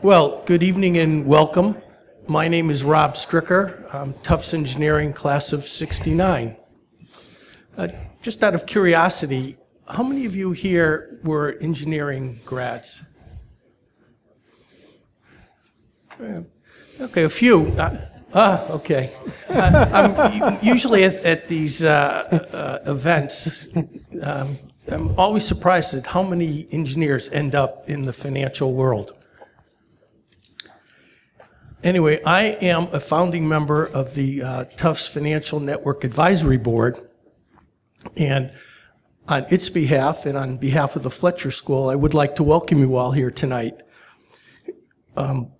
Well, good evening and welcome. My name is Rob Stricker. I'm Tufts Engineering, class of '69. Just out of curiosity, how many of you here were engineering grads? Okay, a few. Okay. I'm usually at these events. I'm always surprised at how many engineers end up in the financial world. Anyway, I am a founding member of the Tufts Financial Network Advisory Board, and on its behalf and on behalf of the Fletcher School, I would like to welcome you all here tonight. You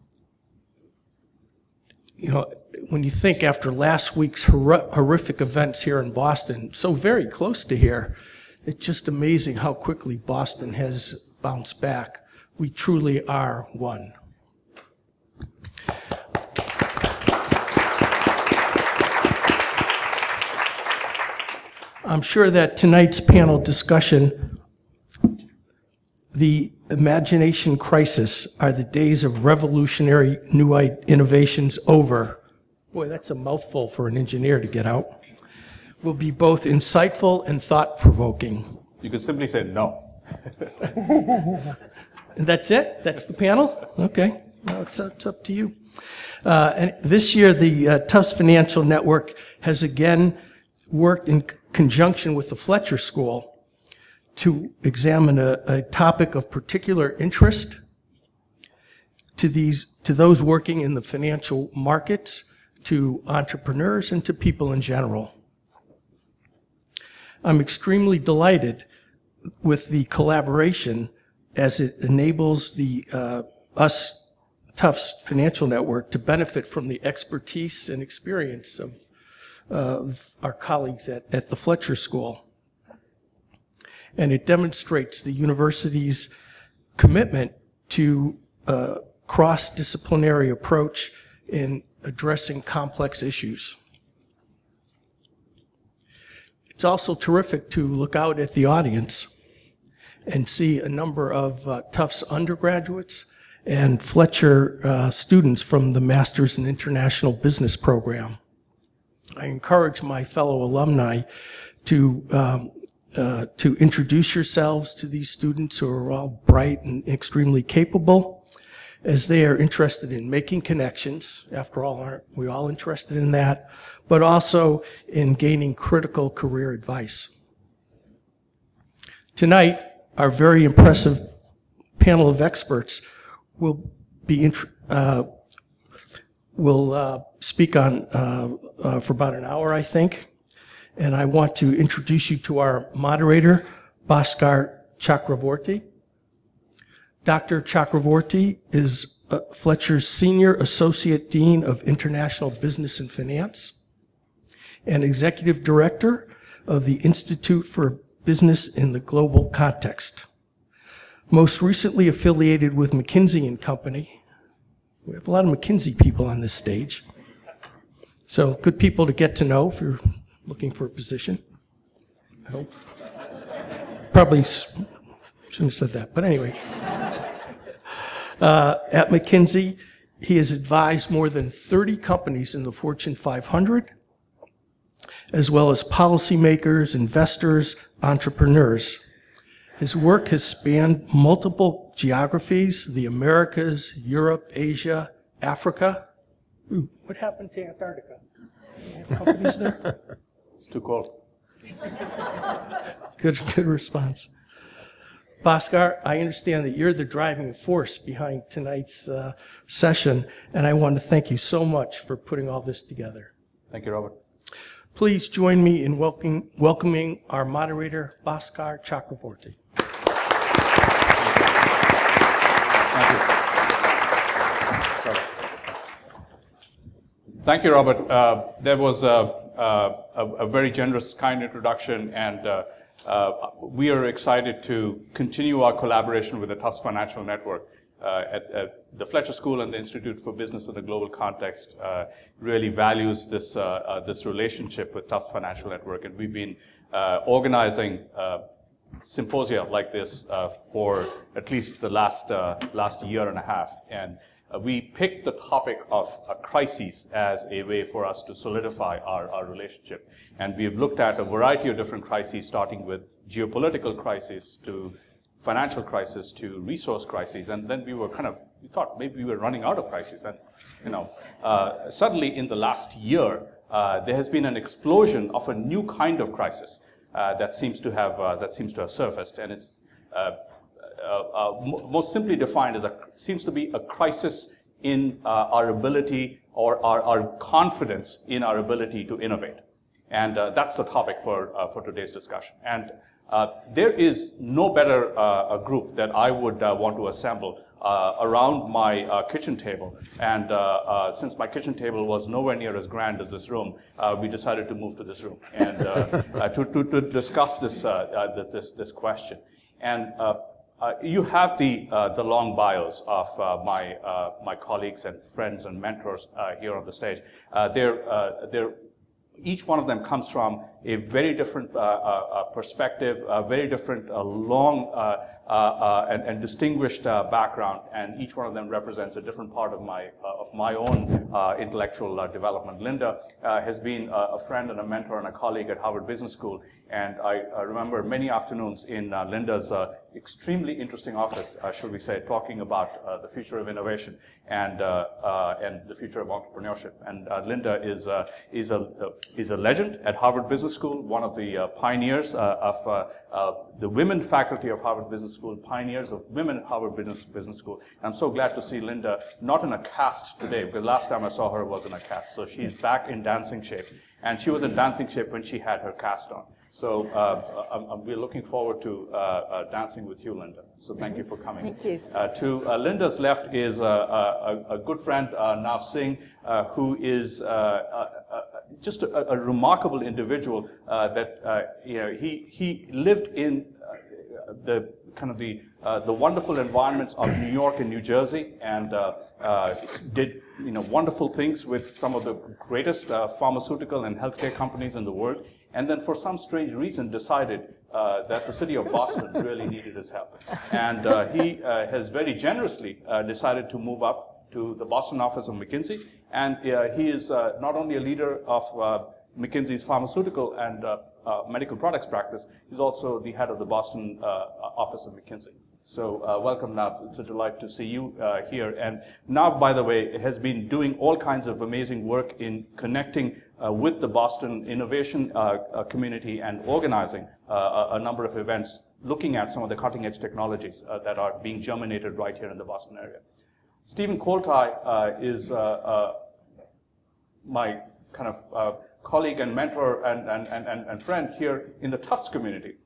know, when you think after last week's horrific events here in Boston, so very close to here, it's just amazing how quickly Boston has bounced back. We truly are one. I'm sure that tonight's panel discussion, the imagination crisis, are the days of revolutionary new innovations over. Boy, that's a mouthful for an engineer to get out. Will be both insightful and thought-provoking. You could simply say no. And that's it? That's the panel? Okay. Well, it's up to you. And this year, the Tufts Financial Network has again worked in conjunction with the Fletcher School to examine a topic of particular interest to those working in the financial markets, to entrepreneurs, and to people in general. I'm extremely delighted with the collaboration as it enables the us Tufts Financial Network to benefit from the expertise and experience of our colleagues at the Fletcher School. And it demonstrates the university's commitment to a cross-disciplinary approach in addressing complex issues. It's also terrific to look out at the audience and see a number of Tufts undergraduates and Fletcher students from the Masters in International Business program. I encourage my fellow alumni to introduce yourselves to these students who are all bright and extremely capable, as they are interested in making connections. After all, aren't we all interested in that? But also in gaining critical career advice. Tonight, our very impressive panel of experts will speak on for about an hour, I think. And I want to introduce you to our moderator, Bhaskar Chakravorti. Dr. Chakravorti is Fletcher's Senior Associate Dean of International Business and Finance and Executive Director of the Institute for Business in the Global Context. Most recently affiliated with McKinsey and Company. We have a lot of McKinsey people on this stage. So good people to get to know if you're looking for a position, I hope. Probably shouldn't have said that, but anyway. At McKinsey, he has advised more than 30 companies in the Fortune 500, as well as policymakers, investors, entrepreneurs. His work has spanned multiple geographies, the Americas, Europe, Asia, Africa. Ooh, what happened to Antarctica? You have companies there? It's too cold. Good response. Bhaskar, I understand that you're the driving force behind tonight's session, and I want to thank you so much for putting all this together. Thank you, Robert. Please join me in welcoming our moderator, Bhaskar Chakravorti. Thank you, Robert. There was a very generous, kind introduction, and we are excited to continue our collaboration with the Tufts Financial Network. At the Fletcher School and the Institute for Business in the Global Context really values this relationship with Tufts Financial Network, and we've been organizing symposia like this for at least the last year and a half, and we picked the topic of crises as a way for us to solidify our relationship. And we've looked at a variety of different crises, starting with geopolitical crises to financial crisis to resource crises, and then we thought maybe we were running out of crises. And suddenly in the last year, there has been an explosion of a new kind of crisis that seems to have surfaced, and it's most simply defined as seems to be a crisis in our ability or our confidence in our ability to innovate, and that's the topic for today's discussion. And there is no better a group that I would want to assemble around my kitchen table. And since my kitchen table was nowhere near as grand as this room, we decided to move to this room and to discuss this question. And you have the long bios of my colleagues and friends and mentors here on the stage. Each one of them comes from a very different perspective, a very different long and distinguished background, and each one of them represents a different part of my own intellectual development. Lynda has been a friend and a mentor and a colleague at Harvard Business School, and I remember many afternoons in Lynda's extremely interesting office, shall we say, talking about the future of innovation and the future of entrepreneurship. And Lynda is a legend at Harvard Business School, one of the pioneers of the women faculty of Harvard Business School, pioneers of women at Harvard Business School. And I'm so glad to see Lynda not in a cast today, because last time I saw her was in a cast. So she's back in dancing shape, and she was in dancing shape when she had her cast on. So we're looking forward to dancing with you, Lynda. So thank you for coming. Thank you. To Lynda's left is a good friend, Nav Singh, who is just a remarkable individual. He lived in the wonderful environments of New York and New Jersey, and did wonderful things with some of the greatest pharmaceutical and healthcare companies in the world. And then for some strange reason decided that the city of Boston really needed his help. And he has very generously decided to move up to the Boston office of McKinsey. And he is not only a leader of McKinsey's pharmaceutical and medical products practice, he's also the head of the Boston office of McKinsey. So welcome, Nav. It's a delight to see you here. And Nav, by the way, has been doing all kinds of amazing work in connecting with the Boston innovation community and organizing a number of events looking at some of the cutting-edge technologies that are being germinated right here in the Boston area. Stephen Koltai is my kind of colleague and mentor and friend here in the Tufts community.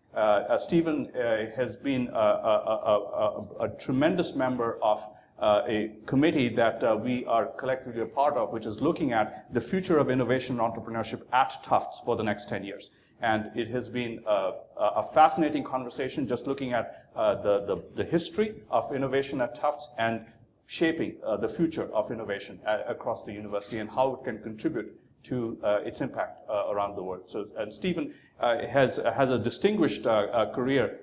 Stephen has been a tremendous member of a committee that we are collectively a part of, which is looking at the future of innovation and entrepreneurship at Tufts for the next 10 years. And it has been a fascinating conversation just looking at the history of innovation at Tufts and shaping the future of innovation across the university and how it can contribute to its impact around the world. So, and Stephen has a distinguished career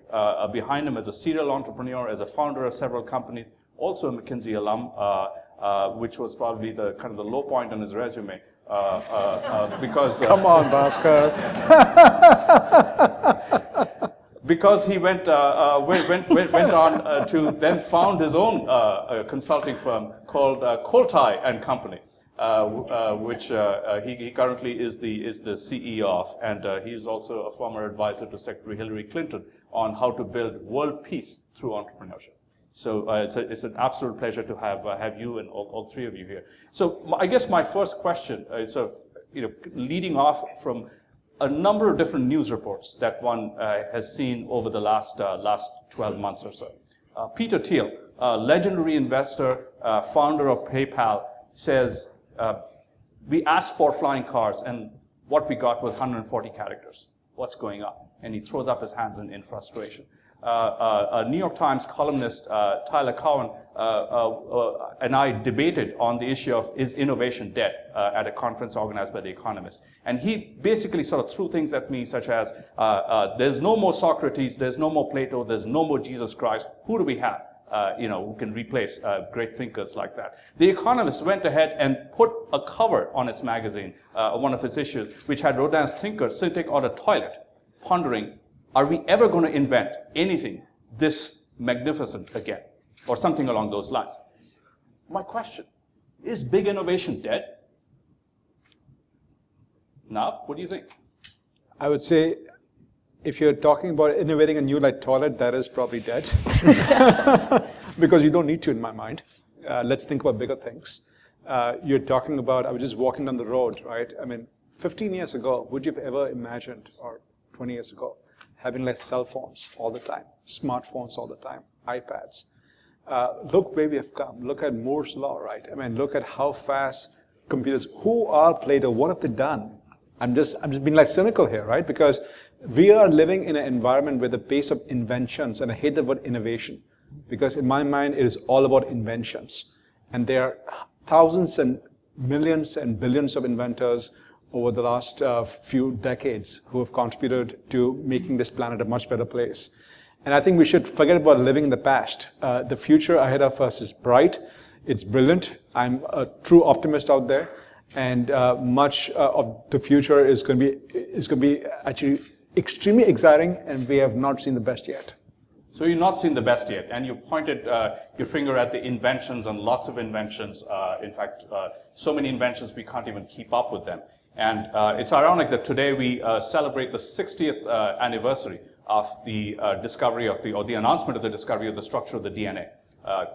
behind him as a serial entrepreneur, as a founder of several companies, also a McKinsey alum, which was probably the kind of the low point on his resume. Because come on, Bhaskar. Because he went on to then found his own consulting firm called Koltai Company, which he currently is the CEO of, and he is also a former advisor to Secretary Hillary Clinton on how to build world peace through entrepreneurship. So it's an absolute pleasure to have you and all three of you here. So I guess my first question is leading off from a number of different news reports that one has seen over the last 12 months or so. Peter Thiel, a legendary investor, founder of PayPal, says, we asked for flying cars and what we got was 140 characters. What's going on? And he throws up his hands in frustration. A New York Times columnist, Tyler Cowen, and I debated on the issue of is innovation dead at a conference organized by The Economist. And he basically sort of threw things at me such as, there's no more Socrates, there's no more Plato, there's no more Jesus Christ. Who do we have? Who can replace great thinkers like that. The Economist went ahead and put a cover on its magazine, one of its issues, which had Rodin's thinker sitting on a toilet, pondering, are we ever going to invent anything this magnificent again? Or something along those lines. My question, is big innovation dead? Nav, what do you think? I would say, if you're talking about innovating a new light toilet, that is probably dead. Because you don't need to, in my mind. Let's think about bigger things. You're talking about, I was just walking down the road, right? I mean, 15 years ago, would you have ever imagined, or 20 years ago, having like cell phones all the time, smartphones all the time, iPads? Look where we have come. Look at Moore's Law, right? I mean, look at how fast computers, who are Plato, what have they done? I'm just being like cynical here, right? Because we are living in an environment where the pace of inventions, and I hate the word innovation, because in my mind, it is all about inventions. And there are thousands and millions and billions of inventors over the last few decades who have contributed to making this planet a much better place. And I think we should forget about living in the past. The future ahead of us is bright. It's brilliant. I'm a true optimist out there. And much of the future is going to be actually extremely exciting, and we have not seen the best yet. So you've not seen the best yet, and you pointed your finger at the inventions and lots of inventions. In fact, so many inventions we can't even keep up with them. And it's ironic that today we celebrate the 60th anniversary of the discovery of or the announcement of the discovery of the structure of the DNA.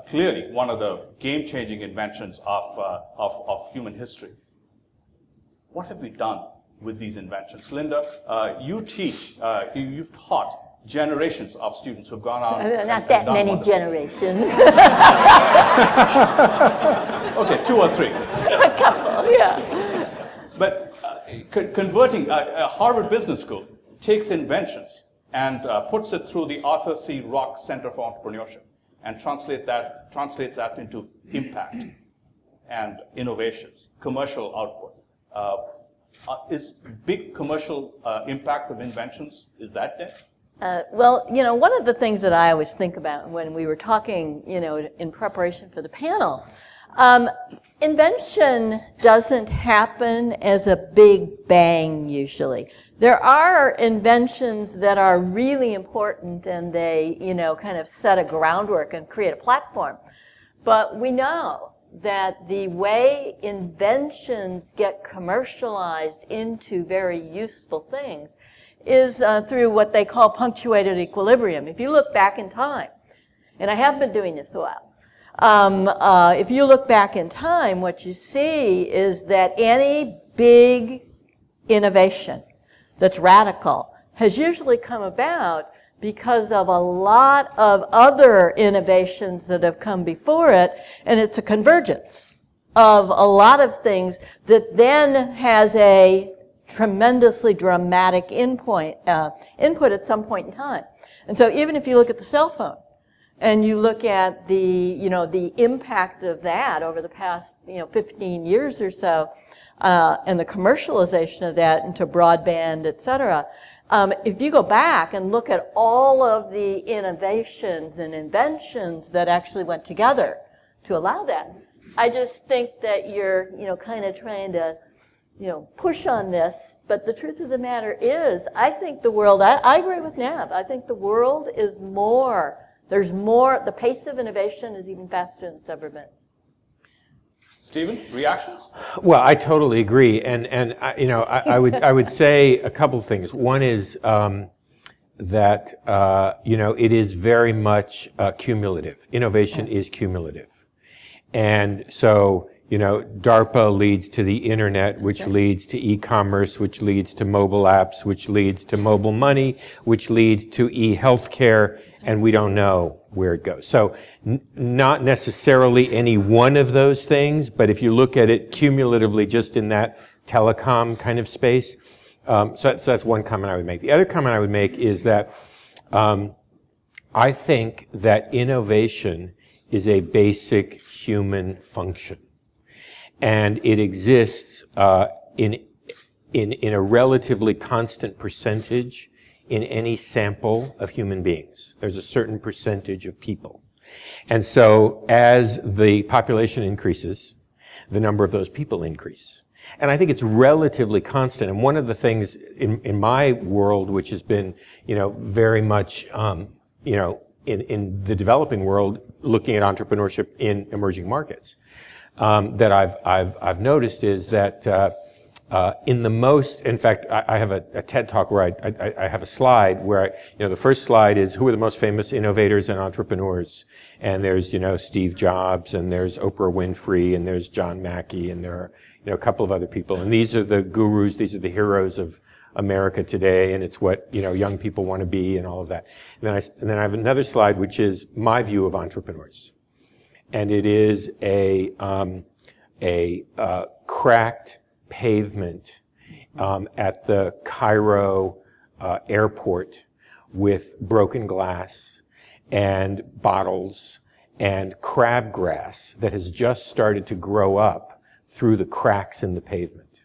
Clearly, one of the game-changing inventions of human history. What have we done with these inventions? Lynda, you teach, you've taught generations of students who've gone out. Not that many generations. Okay, 2 or 3. A couple, yeah. But converting Harvard Business School takes inventions and puts it through the Arthur C. Rock Center for Entrepreneurship and translates that into impact and innovations, commercial output. Is big commercial impact of inventions, is that dead? Well, one of the things that I always think about when we were talking, in preparation for the panel, invention doesn't happen as a big bang usually. There are inventions that are really important and they, kind of set a groundwork and create a platform. But we know that the way inventions get commercialized into very useful things is through what they call punctuated equilibrium. If you look back in time, and I have been doing this a while, if you look back in time, what you see is that any big innovation that's radical has usually come about because of a lot of other innovations that have come before it, and it's a convergence of a lot of things that then has a tremendously dramatic input at some point in time. And so even if you look at the cell phone, and you look at the, the impact of that over the past, 15 years or so, and the commercialization of that into broadband, et cetera, if you go back and look at all of the innovations and inventions that actually went together to allow that, I just think that you're, kind of trying to, push on this. But the truth of the matter is, I think the world, I agree with Nav, I think the world is more, there's more, the pace of innovation is even faster than it's ever been. Stephen, reactions? Well, I totally agree, and I would say a couple things. One is that it is very much cumulative. Innovation is cumulative, and so DARPA leads to the internet, which leads to e-commerce, which leads to mobile apps, which leads to mobile money, which leads to e-healthcare, and we don't know where it goes. So not necessarily any one of those things, but if you look at it cumulatively just in that telecom kind of space, so that's one comment I would make. The other comment I would make is that I think that innovation is a basic human function. And it exists in a relatively constant percentage in any sample of human beings. There's a certain percentage of people. And so as the population increases, the number of those people increase. And I think it's relatively constant. And one of the things in my world, which has been, very much, in the developing world, looking at entrepreneurship in emerging markets, that I've noticed is that in fact, I have a TED Talk where I have a slide where the first slide is who are the most famous innovators and entrepreneurs. And there's, Steve Jobs, and there's Oprah Winfrey, and there's John Mackey, and there are, a couple of other people. And these are the gurus, these are the heroes of America today, and it's what, young people want to be and all of that. And then I have another slide, which is my view of entrepreneurs. And it is a cracked pavement at the Cairo airport with broken glass and bottles and crabgrass that has just started to grow up through the cracks in the pavement.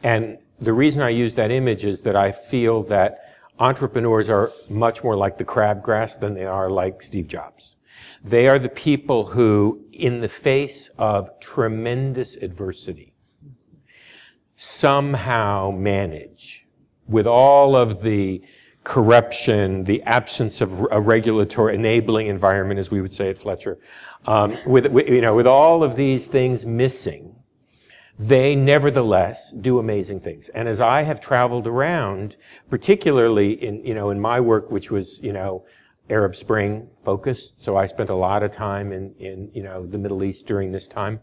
And the reason I use that image is that I feel that entrepreneurs are much more like the crabgrass than they are like Steve Jobs. They are the people who, in the face of tremendous adversity, somehow manage, with all of the corruption, the absence of a regulatory enabling environment, as we would say at Fletcher, with all of these things missing, they nevertheless do amazing things. And as I have traveled around, particularly in my work, which was, Arab Spring focused, so I spent a lot of time in the Middle East during this time,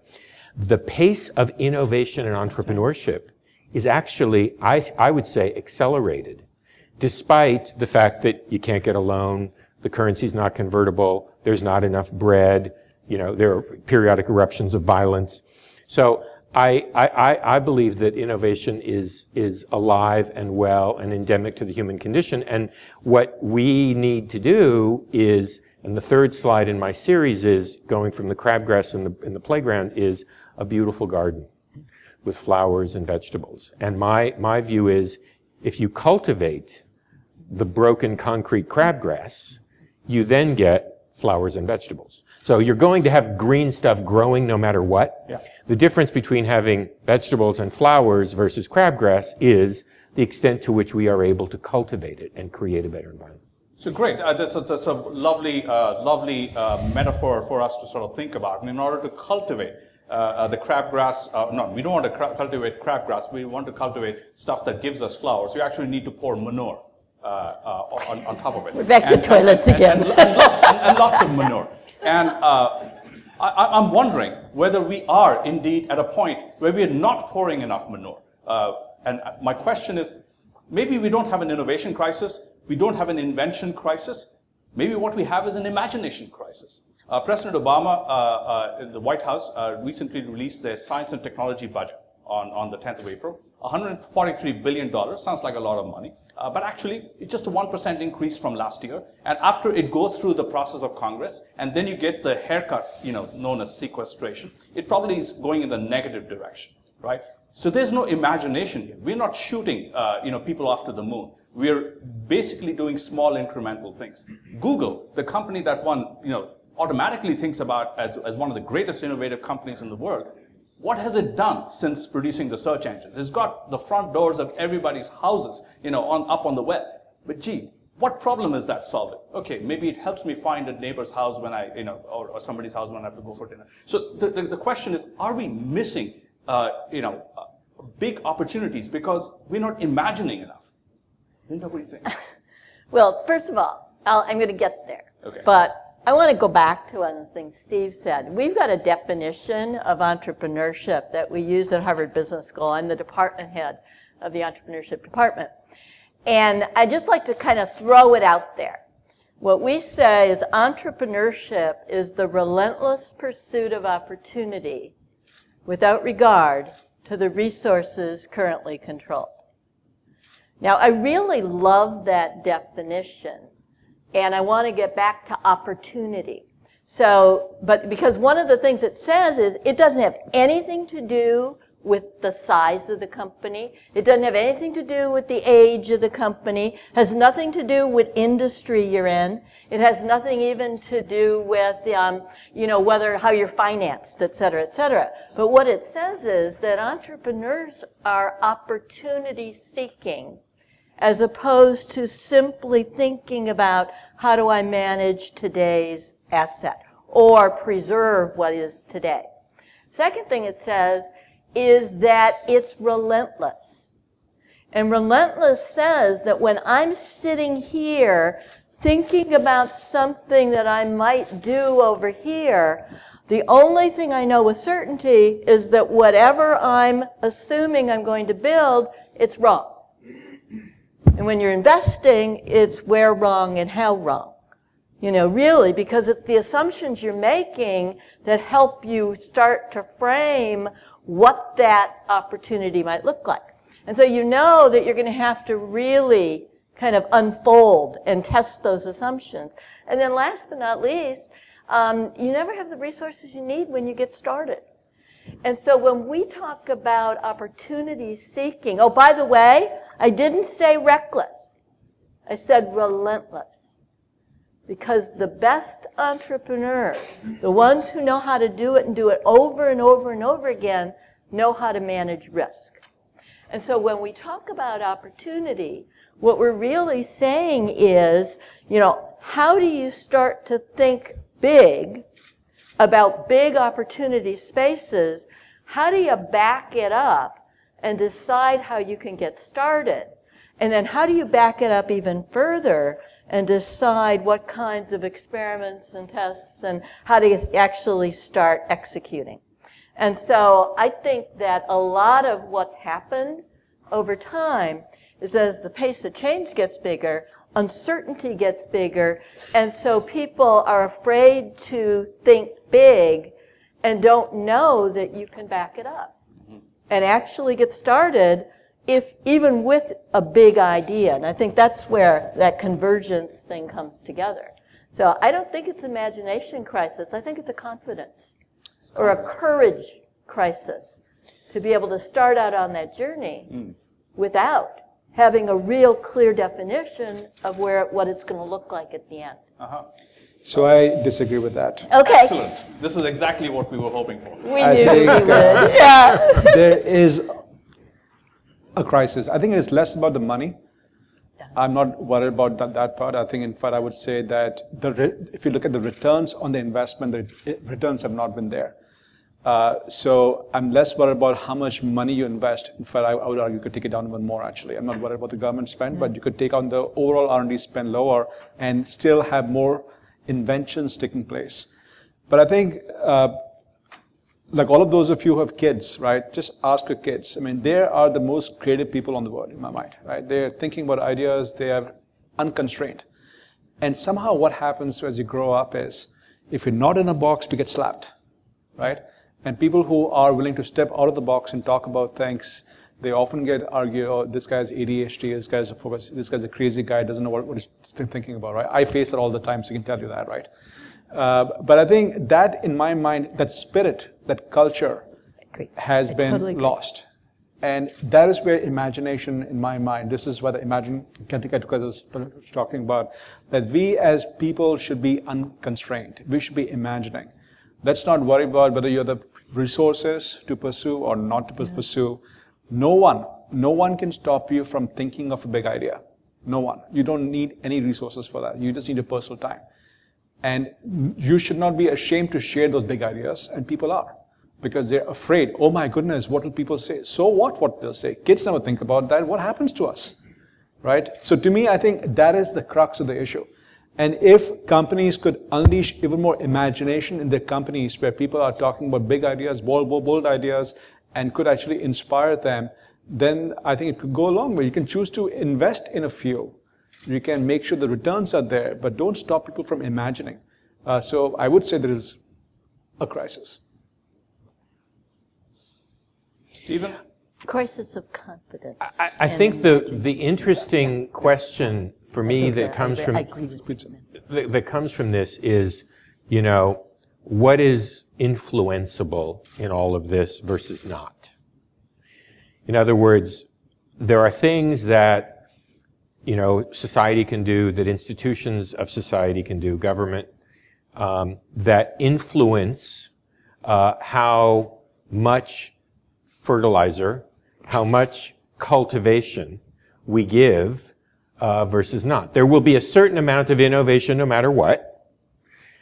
the pace of innovation and entrepreneurship is actually, I would say, accelerated, despite the fact that you can't get a loan, the currency's not convertible, there's not enough bread, there are periodic eruptions of violence. So I believe that innovation is alive and well and endemic to the human condition. And what we need to do is, and the third slide in my series is going from the crabgrass in the playground, is a beautiful garden with flowers and vegetables. And my view is, if you cultivate the broken concrete crabgrass, you then get flowers and vegetables. So you're going to have green stuff growing no matter what. Yeah. The difference between having vegetables and flowers versus crabgrass is the extent to which we are able to cultivate it and create a better environment. So great. That's a lovely metaphor for us to sort of think about. And in order to cultivate the crabgrass, no, we don't want to cultivate crabgrass. We want to cultivate stuff that gives us flowers. You actually need to pour manure on top of it. We're back to toilets again. And lots of manure. And I'm wondering whether we are indeed at a point where we are not pouring enough manure. And my question is, maybe we don't have an innovation crisis. We don't have an invention crisis. Maybe what we have is an imagination crisis. President Obama in the White House recently released their science and technology budget on the 10th of April. $143 billion, sounds like a lot of money. But actually, it's just a 1% increase from last year. And after it goes through the process of Congress, and then you get the haircut, known as sequestration, it probably is going in the negative direction, right? So there's no imagination here. We're not shooting, people off to the moon. We're basically doing small incremental things. Google, the company that one, automatically thinks about as one of the greatest innovative companies in the world, what has it done since producing the search engines? It's got the front doors of everybody's houses, up on the web. But gee, what problem is that solving? Okay, maybe it helps me find a neighbor's house when I, or somebody's house when I have to go for dinner. So the question is, are we missing, big opportunities because we're not imagining enough? Lynda, what do you think? Well, first of all, I'm going to get there. Okay. But I want to go back to one of the things Steve said. We've got a definition of entrepreneurship that we use at Harvard Business School. I'm the department head of the entrepreneurship department. And I'd just like to kind of throw it out there. What we say is entrepreneurship is the relentless pursuit of opportunity without regard to the resources currently controlled. Now, I really love that definition and I want to get back to opportunity. So, but because one of the things it says is it doesn't have anything to do with the size of the company. It doesn't have anything to do with the age of the company. Has nothing to do with industry you're in. It has nothing even to do with, how you're financed, et cetera, et cetera. But what it says is that entrepreneurs are opportunity seeking, as opposed to simply thinking about how do I manage today's asset or preserve what is today. Second thing it says is that it's relentless. And relentless says that when I'm sitting here thinking about something that I might do over here, the only thing I know with certainty is that whatever I'm assuming I'm going to build, it's wrong. And when you're investing, it's where wrong and how wrong. Really, because it's the assumptions you're making that help you start to frame what that opportunity might look like. And so you know that you're going to have to really kind of unfold and test those assumptions. And then last but not least, you never have the resources you need when you get started. And so when we talk about opportunity seeking, oh, by the way, I didn't say reckless. I said relentless. Because the best entrepreneurs, the ones who know how to do it and do it over and over and over again, know how to manage risk. And so when we talk about opportunity, what we're really saying is, how do you start to think big about big opportunity spaces? How do you back it up and decide how you can get started? And then how do you back it up even further and decide what kinds of experiments and tests and how to actually start executing? And so I think that a lot of what's happened over time is as the pace of change gets bigger, uncertainty gets bigger, and so people are afraid to think big and don't know that you can back it up and actually get started even with a big idea. And I think that's where that convergence thing comes together. So I don't think it's imagination crisis. I think it's a confidence or a courage crisis to be able to start out on that journey without having a real clear definition of what it's going to look like at the end. So I disagree with that. Okay. Excellent. This is exactly what we were hoping for. We knew we would. Yeah. There is a crisis. I think it is less about the money. I'm not worried about that part. I think, in fact, I would say that if you look at the returns on the investment, the returns have not been there. So I'm less worried about how much money you invest. In fact, I would argue you could take it down even more, actually. I'm not worried about the government spend, but you could take on the overall R&D spend lower and still have more inventions taking place. But I think, like all of those of you who have kids, right, just ask your kids. I mean, they are the most creative people on the world, in my mind, right? They're thinking about ideas, they are unconstrained. And somehow what happens as you grow up is, if you're not in a box, we get slapped, right? And people who are willing to step out of the box and talk about things, they often get argued, oh, this guy's ADHD, this guy's a crazy guy, doesn't know what he's thinking about, right? I face it all the time, so I can tell you that, right? But I think that, in my mind, that spirit, that culture has been lost. And that is where imagination, in my mind, this is what the Imagine Connecticut was talking about, that we as people should be unconstrained. We should be imagining. Let's not worry about whether you have the resources to pursue or not to pursue. No one can stop you from thinking of a big idea. No one. You don't need any resources for that. You just need your personal time. And you should not be ashamed to share those big ideas, and people are. Because they're afraid, oh my goodness, what will people say? So what they'll say? Kids never think about that. What happens to us? Right? So to me, I think that is the crux of the issue. And if companies could unleash even more imagination in their companies, where people are talking about big ideas, bold ideas, and could actually inspire them, then I think it could go a long way. You can choose to invest in a few. You can make sure the returns are there, but don't stop people from imagining. So I would say there is a crisis. Stephen? Crisis of confidence. I think the interesting question for me that comes from that comes from this is, you know, what is influenceable in all of this versus not. In other words, there are things that, you know, society can do, that institutions of society can do, government, that influence how much fertilizer, how much cultivation we give versus not. There will be a certain amount of innovation no matter what,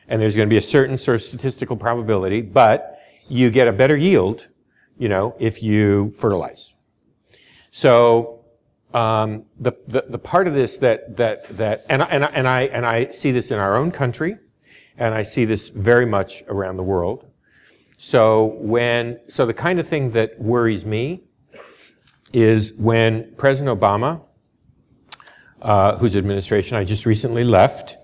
and there's going to be a certain sort of statistical probability, but you get a better yield, you know, if you fertilize. So the part of this and I see this in our own country, and I see this very much around the world. So the kind of thing that worries me is when President Obama, whose administration I just recently left,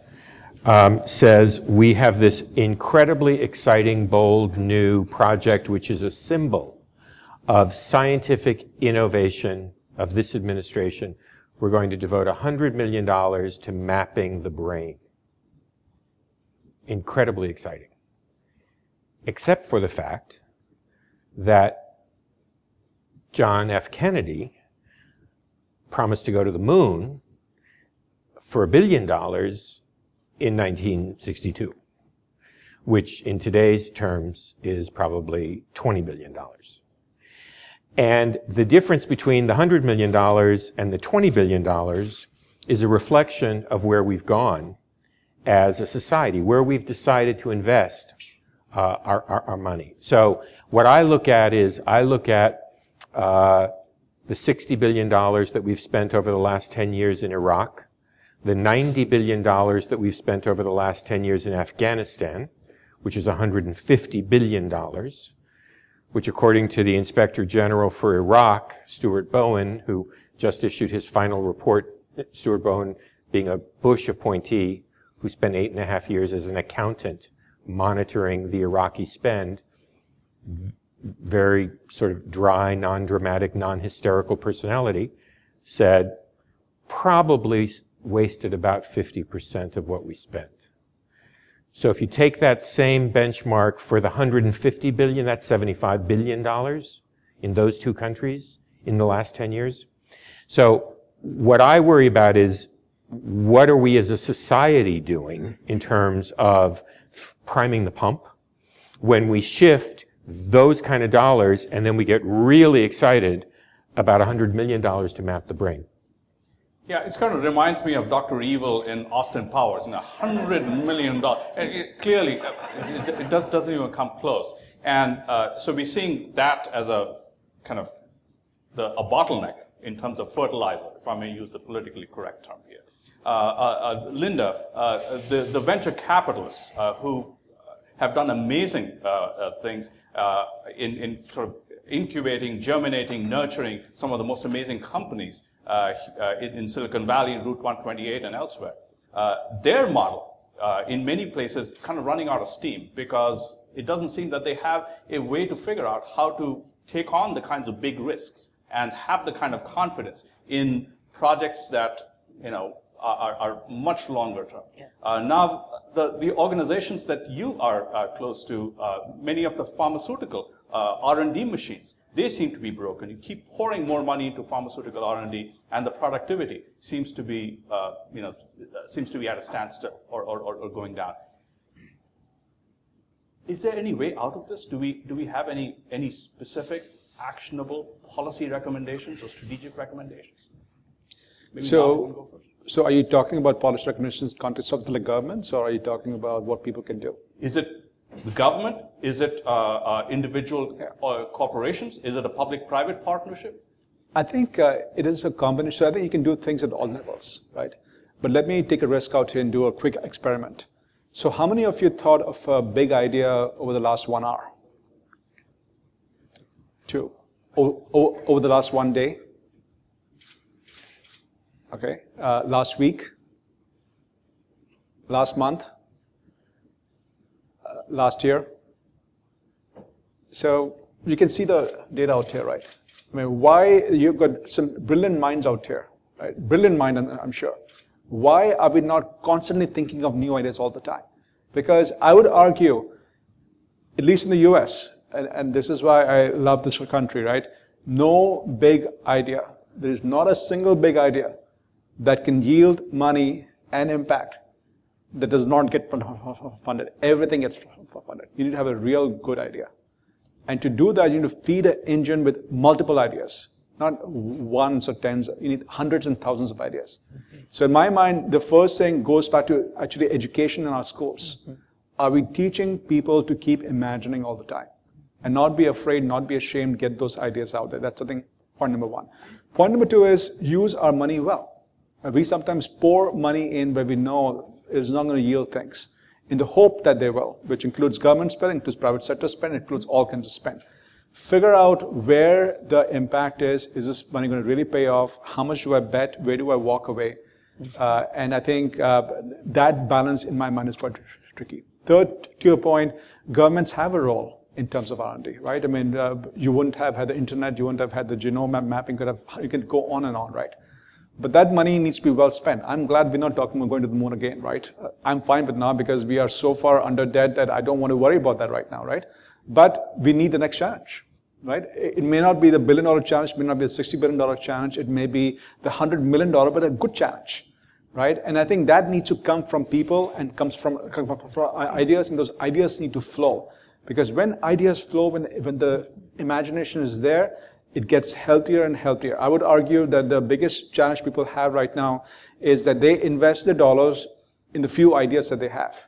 says we have this incredibly exciting, bold, new project which is a symbol of scientific innovation of this administration. We're going to devote $100 million to mapping the brain. Incredibly exciting. Except for the fact that John F. Kennedy promised to go to the moon for $1 billion in 1962, which in today's terms is probably $20 billion. And the difference between the $100 million and the $20 billion is a reflection of where we've gone as a society, where we've decided to invest our money. So what I look at is, I look at the $60 billion that we've spent over the last 10 years in Iraq, the $90 billion that we've spent over the last 10 years in Afghanistan, which is $150 billion, which according to the Inspector General for Iraq, Stuart Bowen, who just issued his final report, Stuart Bowen being a Bush appointee who spent 8.5 years as an accountant monitoring the Iraqi spend, very sort of dry, non-dramatic, non-hysterical personality, said probably wasted about 50% of what we spent. So if you take that same benchmark for the $150 billion, that's $75 billion in those two countries in the last 10 years. So what I worry about is, what are we as a society doing in terms of priming the pump when we shift those kind of dollars and then we get really excited about $100 million to map the brain? Yeah, it kind of reminds me of Dr. Evil in Austin Powers, $100 million. And clearly, it doesn't even come close. And so we're seeing that as a kind of a bottleneck in terms of fertilizer, if I may use the politically correct term here. Lynda, the venture capitalists who have done amazing things in sort of incubating, germinating, nurturing some of the most amazing companies in Silicon Valley, Route 128 and elsewhere. Their model, in many places, kind of running out of steam because it doesn't seem that they have a way to figure out how to take on the kinds of big risks and have the kind of confidence in projects that, you know, are much longer term. Yeah. Now, the organizations that you are close to, many of the pharmaceutical R&D machines, they seem to be broken. You keep pouring more money into pharmaceutical R&D, and the productivity seems to be, seems to be at a standstill or going down. Is there any way out of this? Do we have any specific actionable policy recommendations or strategic recommendations? Maybe go first. So are you talking about policy recommendations in the context of the governments, or are you talking about what people can do? Is it the government? Is it individual corporations? Is it a public-private partnership? I think it is a combination. So I think you can do things at all levels, right? But let me take a risk out here and do a quick experiment. So how many of you thought of a big idea over the last 1 hour? 2. Over the last 1 day? Okay. Last week? Last month? Last year? So you can see the data out here, right? I mean, why you've got some brilliant minds out here, right? Brilliant mind, I'm sure. Why are we not constantly thinking of new ideas all the time? Because I would argue, at least in the US, and this is why I love this country, right? No big idea. There is not a single big idea that can yield money and impact that does not get funded. Everything gets funded. You need to have a real good idea. And to do that, you need to feed an engine with multiple ideas. Not ones or tens, you need hundreds and thousands of ideas. So in my mind, the first thing goes back to actually education in our schools. Are we teaching people to keep imagining all the time? And not be afraid, not be ashamed, get those ideas out there. That's something, point number one. Point number two is use our money well. We sometimes pour money in where we know is not going to yield things, in the hope that they will, which includes government spending, includes private sector spend, includes all kinds of spend. Figure out where the impact is this money going to really pay off? How much do I bet? Where do I walk away? And I think that balance in my mind is quite tricky. Third, to your point, governments have a role in terms of R&D, right? I mean, you wouldn't have had the internet, you wouldn't have had the genome mapping, you can go on and on, right? But that money needs to be well spent. I'm glad we're not talking about going to the moon again, right? I'm fine with now because we are so far under debt that I don't want to worry about that right now, right? But we need the next challenge, right? It may not be the $1 billion challenge, it may not be the $60 billion challenge, it may be the $100 million, but a good challenge, right? And I think that needs to come from people and comes from ideas, and those ideas need to flow. Because when ideas flow, when the imagination is there, it gets healthier and healthier. I would argue that the biggest challenge people have right now is that they invest their dollars in the few ideas that they have.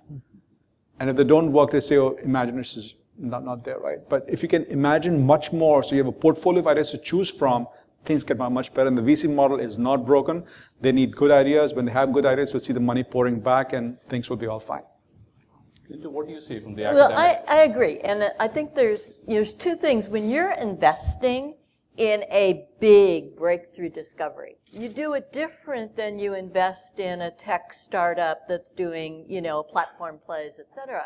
And if they don't work, they say, oh, imagination is not there, right? But if you can imagine much more, so you have a portfolio of ideas to choose from, things get much better. And the VC model is not broken. They need good ideas. When they have good ideas, we'll see the money pouring back and things will be all fine. Lynda, what do you see from the academic? Well, I agree. And I think there's two things. When you're investing in a big breakthrough discovery, you do it different than you invest in a tech startup that's doing, platform plays, et cetera.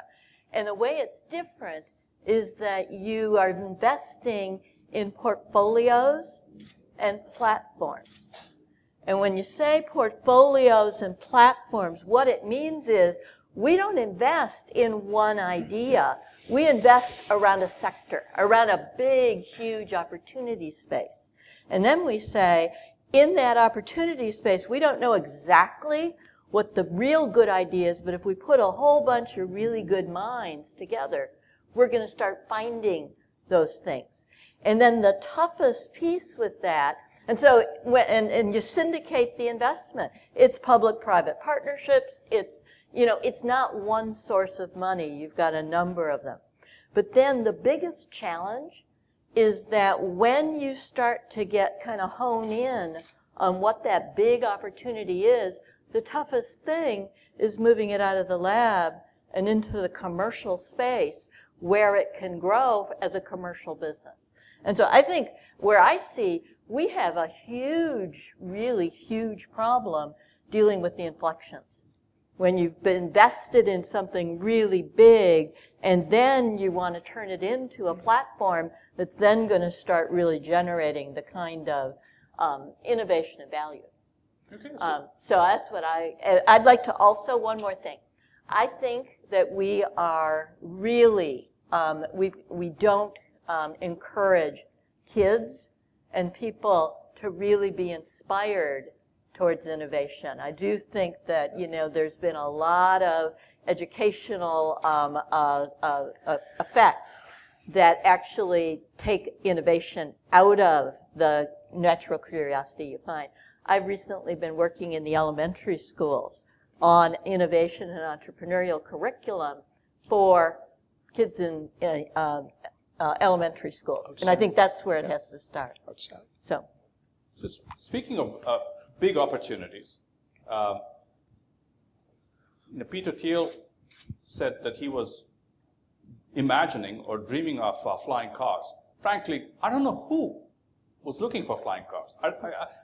And the way it's different is that you are investing in portfolios and platforms. And when you say portfolios and platforms, what it means is we don't invest in one idea. We invest around a sector, around a big, huge opportunity space. And then we say, in that opportunity space, we don't know exactly what the real good idea is, but if we put a whole bunch of really good minds together, we're going to start finding those things. And then the toughest piece with that, and so, and you syndicate the investment. It's public-private partnerships. It's not one source of money. You've got a number of them. But then the biggest challenge is that when you start to get kind of hone in on what that big opportunity is, the toughest thing is moving it out of the lab and into the commercial space where it can grow as a commercial business. And so I think where I see we have a huge, really huge problem dealing with the inflections. When you've been invested in something really big and then you want to turn it into a platform that's then going to start really generating the kind of innovation and value. Okay, so that's what I'd like to also, one more thing. I think that we are really, we don't encourage kids and people to really be inspired towards innovation. I do think that, there's been a lot of educational effects that actually take innovation out of the natural curiosity you find. I've recently been working in the elementary schools on innovation and entrepreneurial curriculum for kids in elementary schools. Outside. And I think that's where it has to start. Outside. So speaking of big opportunities, Peter Thiel said that he was imagining or dreaming of flying cars. Frankly, I don't know who was looking for flying cars.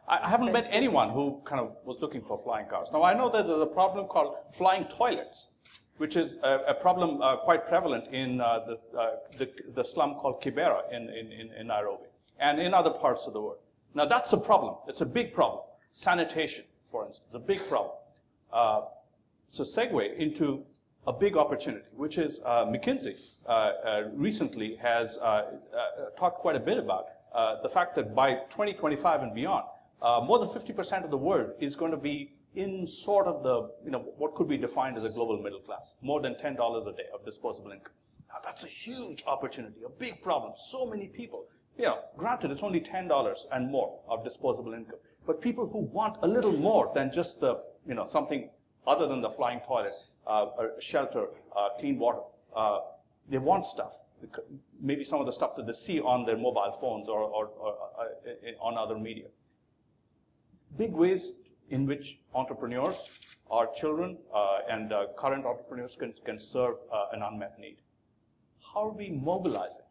I haven't met anyone who kind of was looking for flying cars. Now, I know that there's a problem called flying toilets, which is a problem quite prevalent in the slum called Kibera in Nairobi and in other parts of the world. Now, that's a problem. It's a big problem. Sanitation, for instance, a big problem. So segue into a big opportunity, which is McKinsey recently has talked quite a bit about the fact that by 2025 and beyond, more than 50% of the world is going to be in sort of the, what could be defined as a global middle class, more than $10 a day of disposable income. Now that's a huge opportunity, a big problem. So many people, granted it's only $10 and more of disposable income, but people who want a little more than just the, something other than the flying toilet, shelter, clean water. They want stuff, maybe some of the stuff that they see on their mobile phones or on other media. Big ways in which entrepreneurs, our children, and current entrepreneurs can serve an unmet need. How are we mobilizing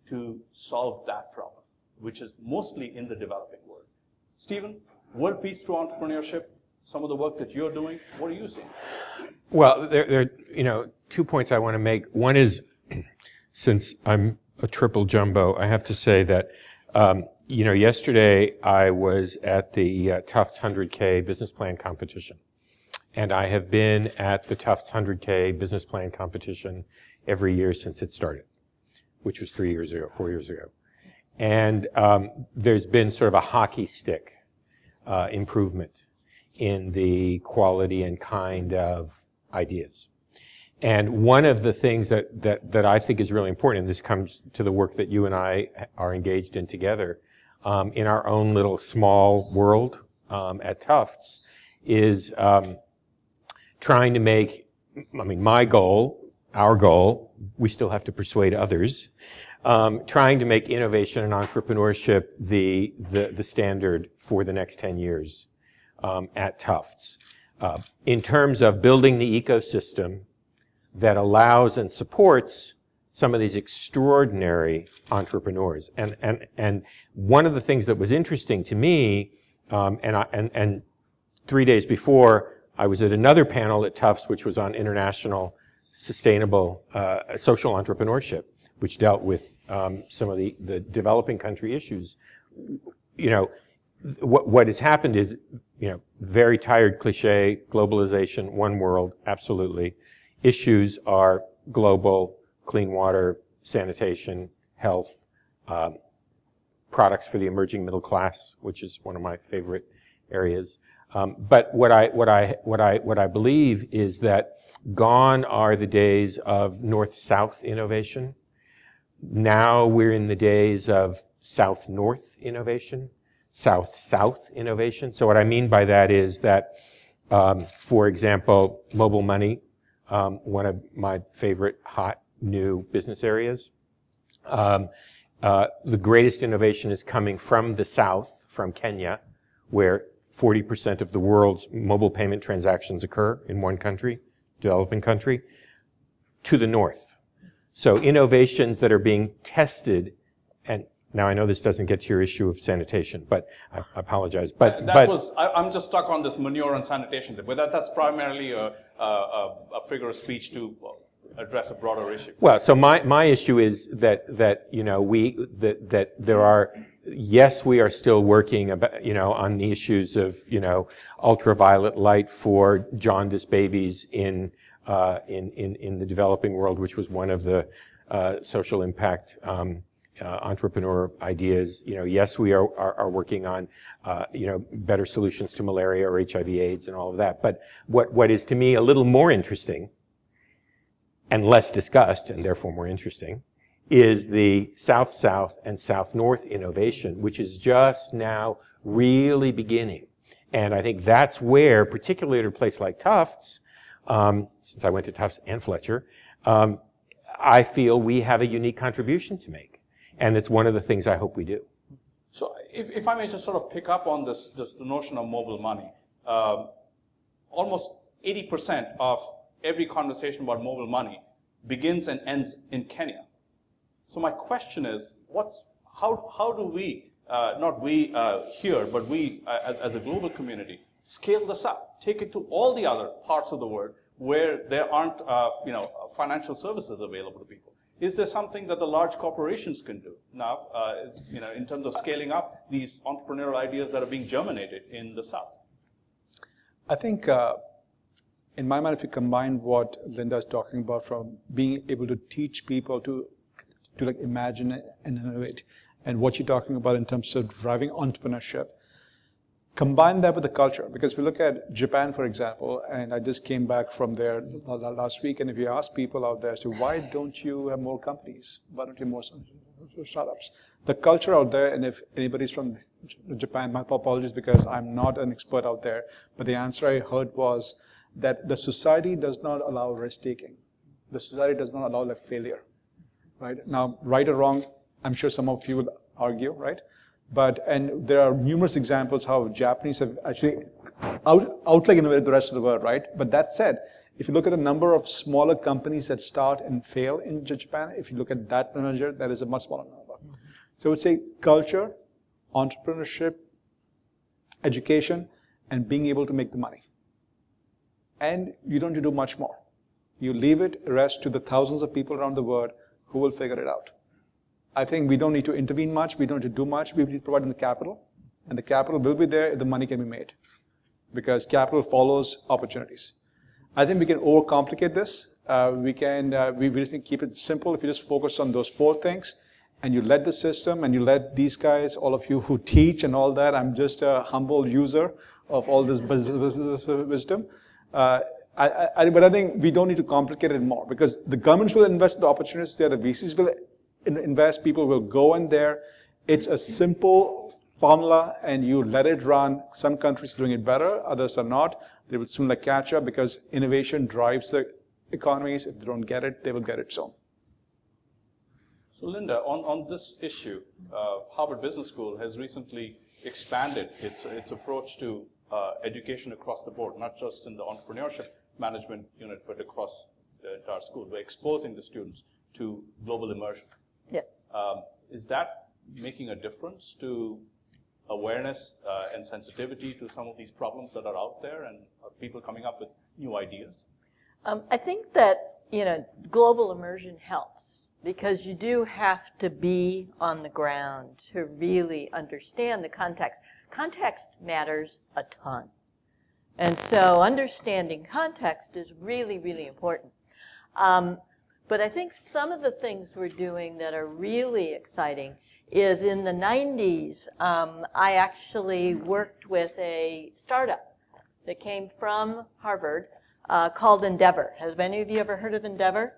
to solve that problem, which is mostly in the developing world? Stephen, world peace through entrepreneurship, some of the work that you're doing, what are you seeing? Well, there are 2 points I want to make. One is, since I'm a triple jumbo, I have to say that yesterday I was at the Tufts 100K business plan competition, and I have been at the Tufts 100K business plan competition every year since it started, which was 4 years ago. And there's been sort of a hockey stick improvement in the quality and kind of ideas. And one of the things that I think is really important, and this comes to the work that you and I are engaged in together, in our own little small world at Tufts, is trying to make, my goal, our goal, we still have to persuade others, trying to make innovation and entrepreneurship the standard for the next 10 years at Tufts. In terms of building the ecosystem that allows and supports some of these extraordinary entrepreneurs. And one of the things that was interesting to me, and 3 days before, I was at another panel at Tufts, which was on international sustainable social entrepreneurship, which dealt with some of the developing country issues. What has happened is, very tired cliche, globalization, one world, absolutely. Issues are global, clean water, sanitation, health, products for the emerging middle class, which is one of my favorite areas. But what I believe is that gone are the days of north-south innovation. Now we're in the days of south-north innovation, south-south innovation. So what I mean by that is that, for example, mobile money, one of my favorite hot new business areas. The greatest innovation is coming from the south, from Kenya, where 40% of the world's mobile payment transactions occur in one country, developing country, to the north. So innovations that are being tested, and now I know this doesn't get to your issue of sanitation, but I apologize. I'm just stuck on this manure and sanitation, but that's primarily a figure of speech to address a broader issue. Well, so my issue is that there are, yes, we are still working about, on the issues of, ultraviolet light for jaundiced babies in the developing world, which was one of the social impact entrepreneur ideas. Yes, we are working on better solutions to malaria or HIV/AIDS and all of that. But what is to me a little more interesting and less discussed, and therefore more interesting, is the south-south and south-north innovation, which is just now really beginning. And I think that's where, particularly at a place like Tufts, since I went to Tufts and Fletcher, I feel we have a unique contribution to make. And it's one of the things I hope we do. So if I may just sort of pick up on the notion of mobile money, almost 80% of every conversation about mobile money begins and ends in Kenya. So my question is, how do we, not we here, but we as a global community, scale this up, take it to all the other parts of the world where there aren't, financial services available to people? Is there something that the large corporations can do now, in terms of scaling up these entrepreneurial ideas that are being germinated in the South? I think in my mind, if you combine what Lynda is talking about from being able to teach people to like imagine and innovate, and what you're talking about in terms of driving entrepreneurship, combine that with the culture. Because if you look at Japan, for example, and I just came back from there last week, and if you ask people out there, so why don't you have more companies? Why don't you have more startups? The culture out there, and if anybody's from Japan, my apologies because I'm not an expert out there, but the answer I heard was that the society does not allow risk-taking. The society does not allow like failure, right? Now, right or wrong, I'm sure some of you will argue, right? And there are numerous examples how Japanese have actually like innovated the rest of the world, right? But that said, if you look at the number of smaller companies that start and fail in Japan, if you look at that measure, that is a much smaller number. So I would say culture, entrepreneurship, education, and being able to make the money. And you don't need to do much more. You leave it rest to the thousands of people around the world who will figure it out. I think we don't need to intervene much, we don't need to do much, we need to provide them the capital, and the capital will be there if the money can be made, because capital follows opportunities. I think we can overcomplicate this. We really can keep it simple if you just focus on those 4 things, and you let the system, and you let these guys, all of you who teach and all that, I'm just a humble user of all this wisdom. But I think we don't need to complicate it more, because the governments will invest in the opportunities there, the VCs will invest, people will go in there. It's a simple formula, and you let it run. Some countries are doing it better, others are not. They will soon catch up, because innovation drives the economies. If they don't get it, they will get it soon. So Lynda, on this issue, Harvard Business School has recently expanded its approach to education across the board, not just in the entrepreneurship management unit, but across the entire school. We're exposing the students to global immersion. Yes. Is that making a difference to awareness and sensitivity to some of these problems that are out there, and are people coming up with new ideas? I think that, global immersion helps, because you do have to be on the ground to really understand the context. Context matters a ton. And so understanding context is really, really important. But I think some of the things we're doing that are really exciting is in the 90s, I actually worked with a startup that came from Harvard called Endeavor. Has any of you ever heard of Endeavor?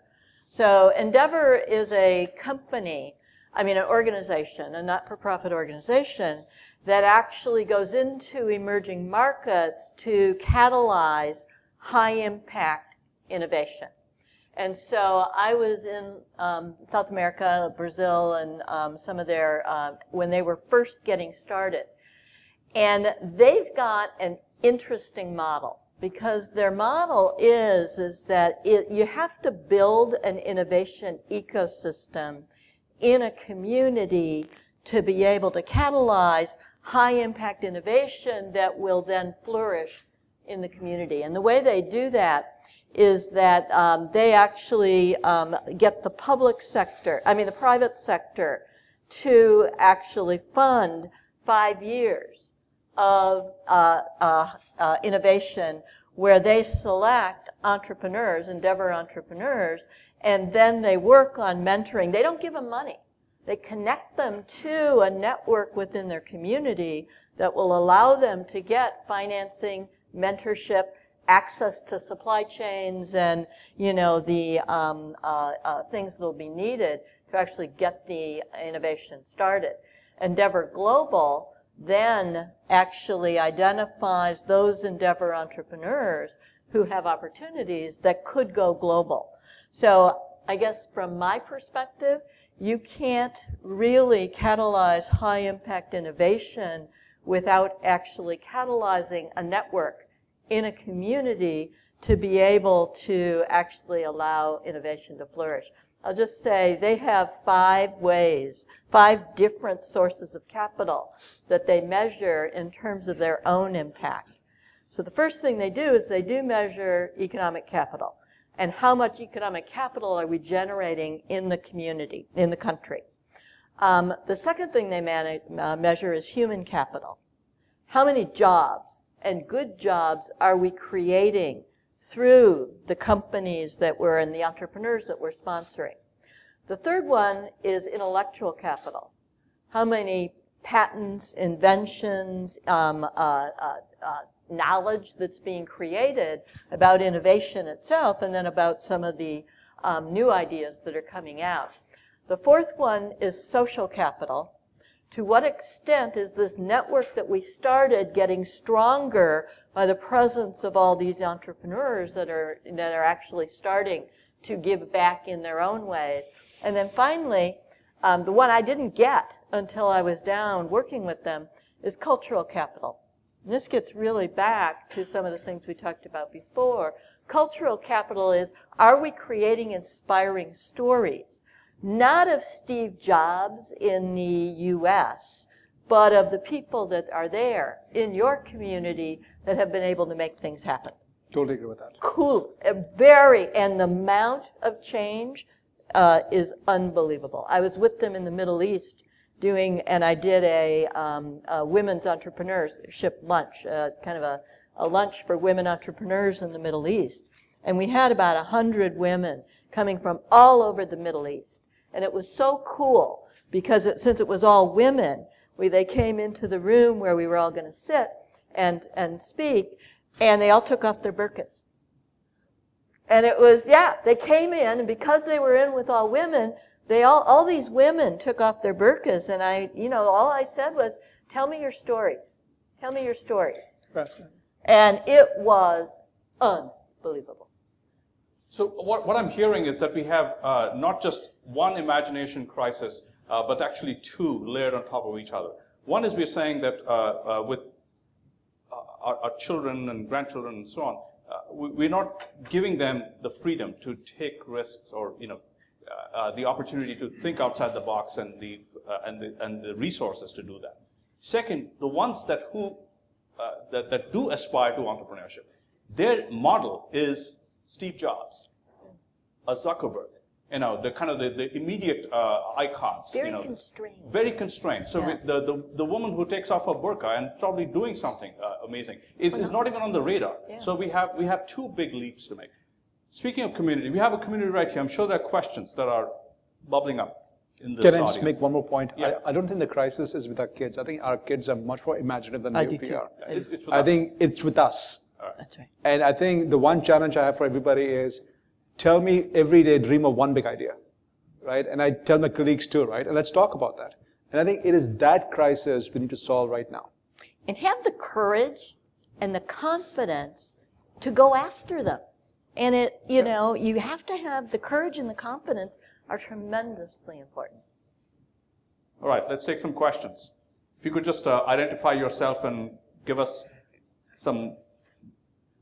So Endeavor is a company, an organization, a not-for-profit organization that actually goes into emerging markets to catalyze high-impact innovation. And so I was in South America, Brazil, and some of their, when they were first getting started. And they've got an interesting model, because their model is that you have to build an innovation ecosystem in a community to be able to catalyze high-impact innovation that will then flourish in the community. And the way they do that is that they actually get the public sector, the private sector, to actually fund 5 years of innovation, where they select entrepreneurs, Endeavor entrepreneurs, and then they work on mentoring. They don't give them money. They connect them to a network within their community that will allow them to get financing, mentorship, access to supply chains, and the things that will be needed to actually get the innovation started. Endeavor Global then actually identifies those Endeavor entrepreneurs who have opportunities that could go global. So I guess from my perspective, you can't really catalyze high-impact innovation without actually catalyzing a network in a community to be able to actually allow innovation to flourish. I'll just say they have 5 ways, 5 different sources of capital that they measure in terms of their own impact. So the first thing they do is they do measure economic capital, and how much economic capital are we generating in the community, in the country. The second thing they measure is human capital. How many jobs and good jobs are we creating through the companies that we're and the entrepreneurs that we're sponsoring. The third one is intellectual capital. How many patents, inventions, knowledge that's being created about innovation itself, and then about some of the new ideas that are coming out. The fourth one is social capital. To what extent is this network that we started getting stronger by the presence of all these entrepreneurs that are actually starting to give back in their own ways? And then finally, the one I didn't get until I was down working with them is cultural capital. And this gets really back to some of the things we talked about before. Cultural capital is, are we creating inspiring stories? Not of Steve Jobs in the U.S., but of the people that are there in your community that have been able to make things happen. Totally agree with that. Cool. And the amount of change is unbelievable. I was with them in the Middle East and I did a women's entrepreneurship lunch, kind of a lunch for women entrepreneurs in the Middle East. And we had about 100 women coming from all over the Middle East. And it was so cool because since it was all women, they came into the room where we were all going to sit and speak, and they all took off their burqas. And it was, they came in, and because they were in with all women, all these women took off their burqas, and all I said was, tell me your stories. Tell me your stories. And it was unbelievable. So what I'm hearing is that we have not just one imagination crisis, but actually two layered on top of each other. One is we're saying that with our children and grandchildren and so on, we're not giving them the freedom to take risks or the opportunity to think outside the box and the resources to do that. Second, the ones that do aspire to entrepreneurship, their model is Steve Jobs, a Zuckerberg, the kind of the immediate icons. Very constrained. Very constrained. So the woman who takes off her burqa and probably doing something amazing is not even on the radar. Yeah. So we have two big leaps to make. Speaking of community, we have a community right here. I'm sure there are questions that are bubbling up in this audience. Can I just make one more point? Yeah. I don't think the crisis is with our kids. I think our kids are much more imaginative than we are. I think it's with us. That's right. And I think the one challenge I have for everybody is, tell me every day, dream of one big idea, right? And I tell my colleagues too, right? And let's talk about that. And I think it is that crisis we need to solve right now. And have the courage and the confidence to go after them. And you have to have the courage and the confidence are tremendously important. All right, let's take some questions. If you could just identify yourself and give us some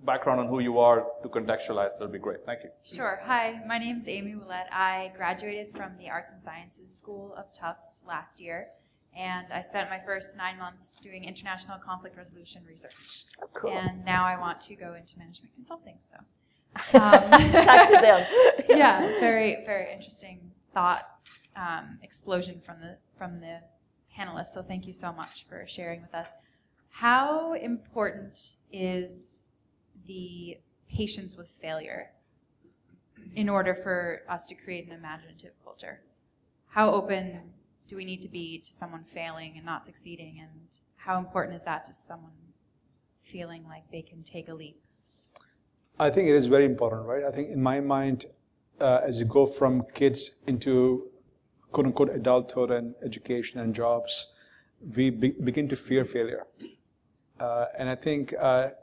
background on who you are to contextualize, that'll be great. Thank you. Sure. Hi, my name's Amy Willett. I graduated from the Arts and Sciences School of Tufts last year, and I spent my first 9 months doing international conflict resolution research. Oh, cool. And now I want to go into management consulting. So, talk to them. Yeah, very, very interesting thought explosion from the panelists. So thank you so much for sharing with us. How important is the patience with failure in order for us to create an imaginative culture? How open do we need to be to someone failing and not succeeding, and how important is that to someone feeling like they can take a leap? I think it is very important, right? I think in my mind, as you go from kids into quote-unquote adulthood and education and jobs, we begin to fear failure. And I think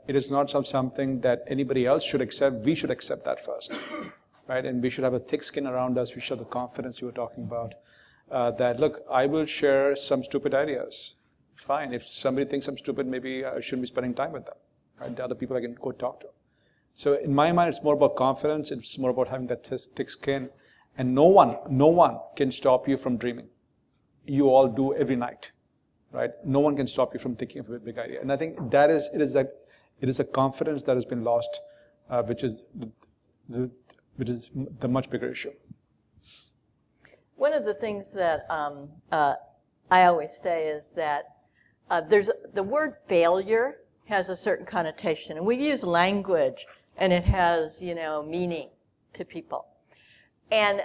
it is not something that anybody else should accept. We should accept that first, right? And we should have a thick skin around us. We should have the confidence you were talking about. That, look, I will share some stupid ideas. Fine. If somebody thinks I'm stupid, maybe I shouldn't be spending time with them. Right? The other people I can go talk to. So in my mind, it's more about confidence. It's more about having that thick skin. And no one can stop you from dreaming. You all do every night. Right? No one can stop you from thinking of a big idea. And I think it is a confidence that has been lost, which is the much bigger issue. One of the things that I always say is that the word failure has a certain connotation, and we use language and it has, meaning to people. And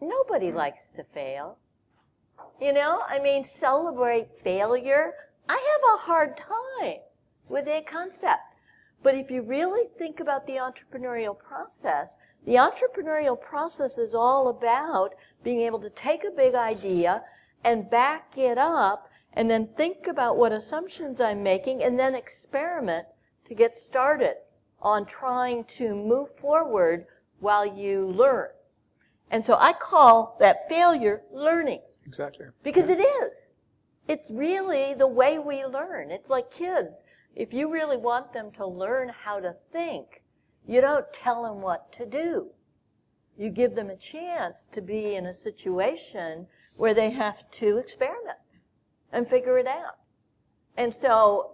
nobody likes to fail. Celebrate failure. I have a hard time with that concept. But if you really think about the entrepreneurial process is all about being able to take a big idea and back it up and then think about what assumptions I'm making and then experiment to get started on trying to move forward while you learn. And so I call that failure learning. Exactly. Because it is. It's really the way we learn. It's like kids. If you really want them to learn how to think, you don't tell them what to do. You give them a chance to be in a situation where they have to experiment and figure it out. And so,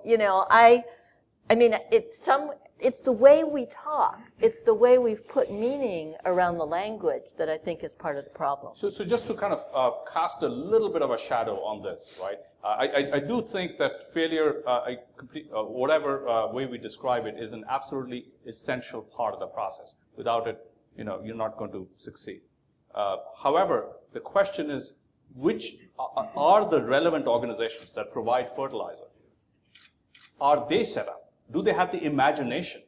it's the way we talk. It's the way we've put meaning around the language that I think is part of the problem. So just to kind of cast a little bit of a shadow on this, right? I do think that failure, whatever way we describe it, is an absolutely essential part of the process. Without it, you're not going to succeed. However, the question is, which are the relevant organizations that provide fertilizer? Are they set up? Do they have the imagination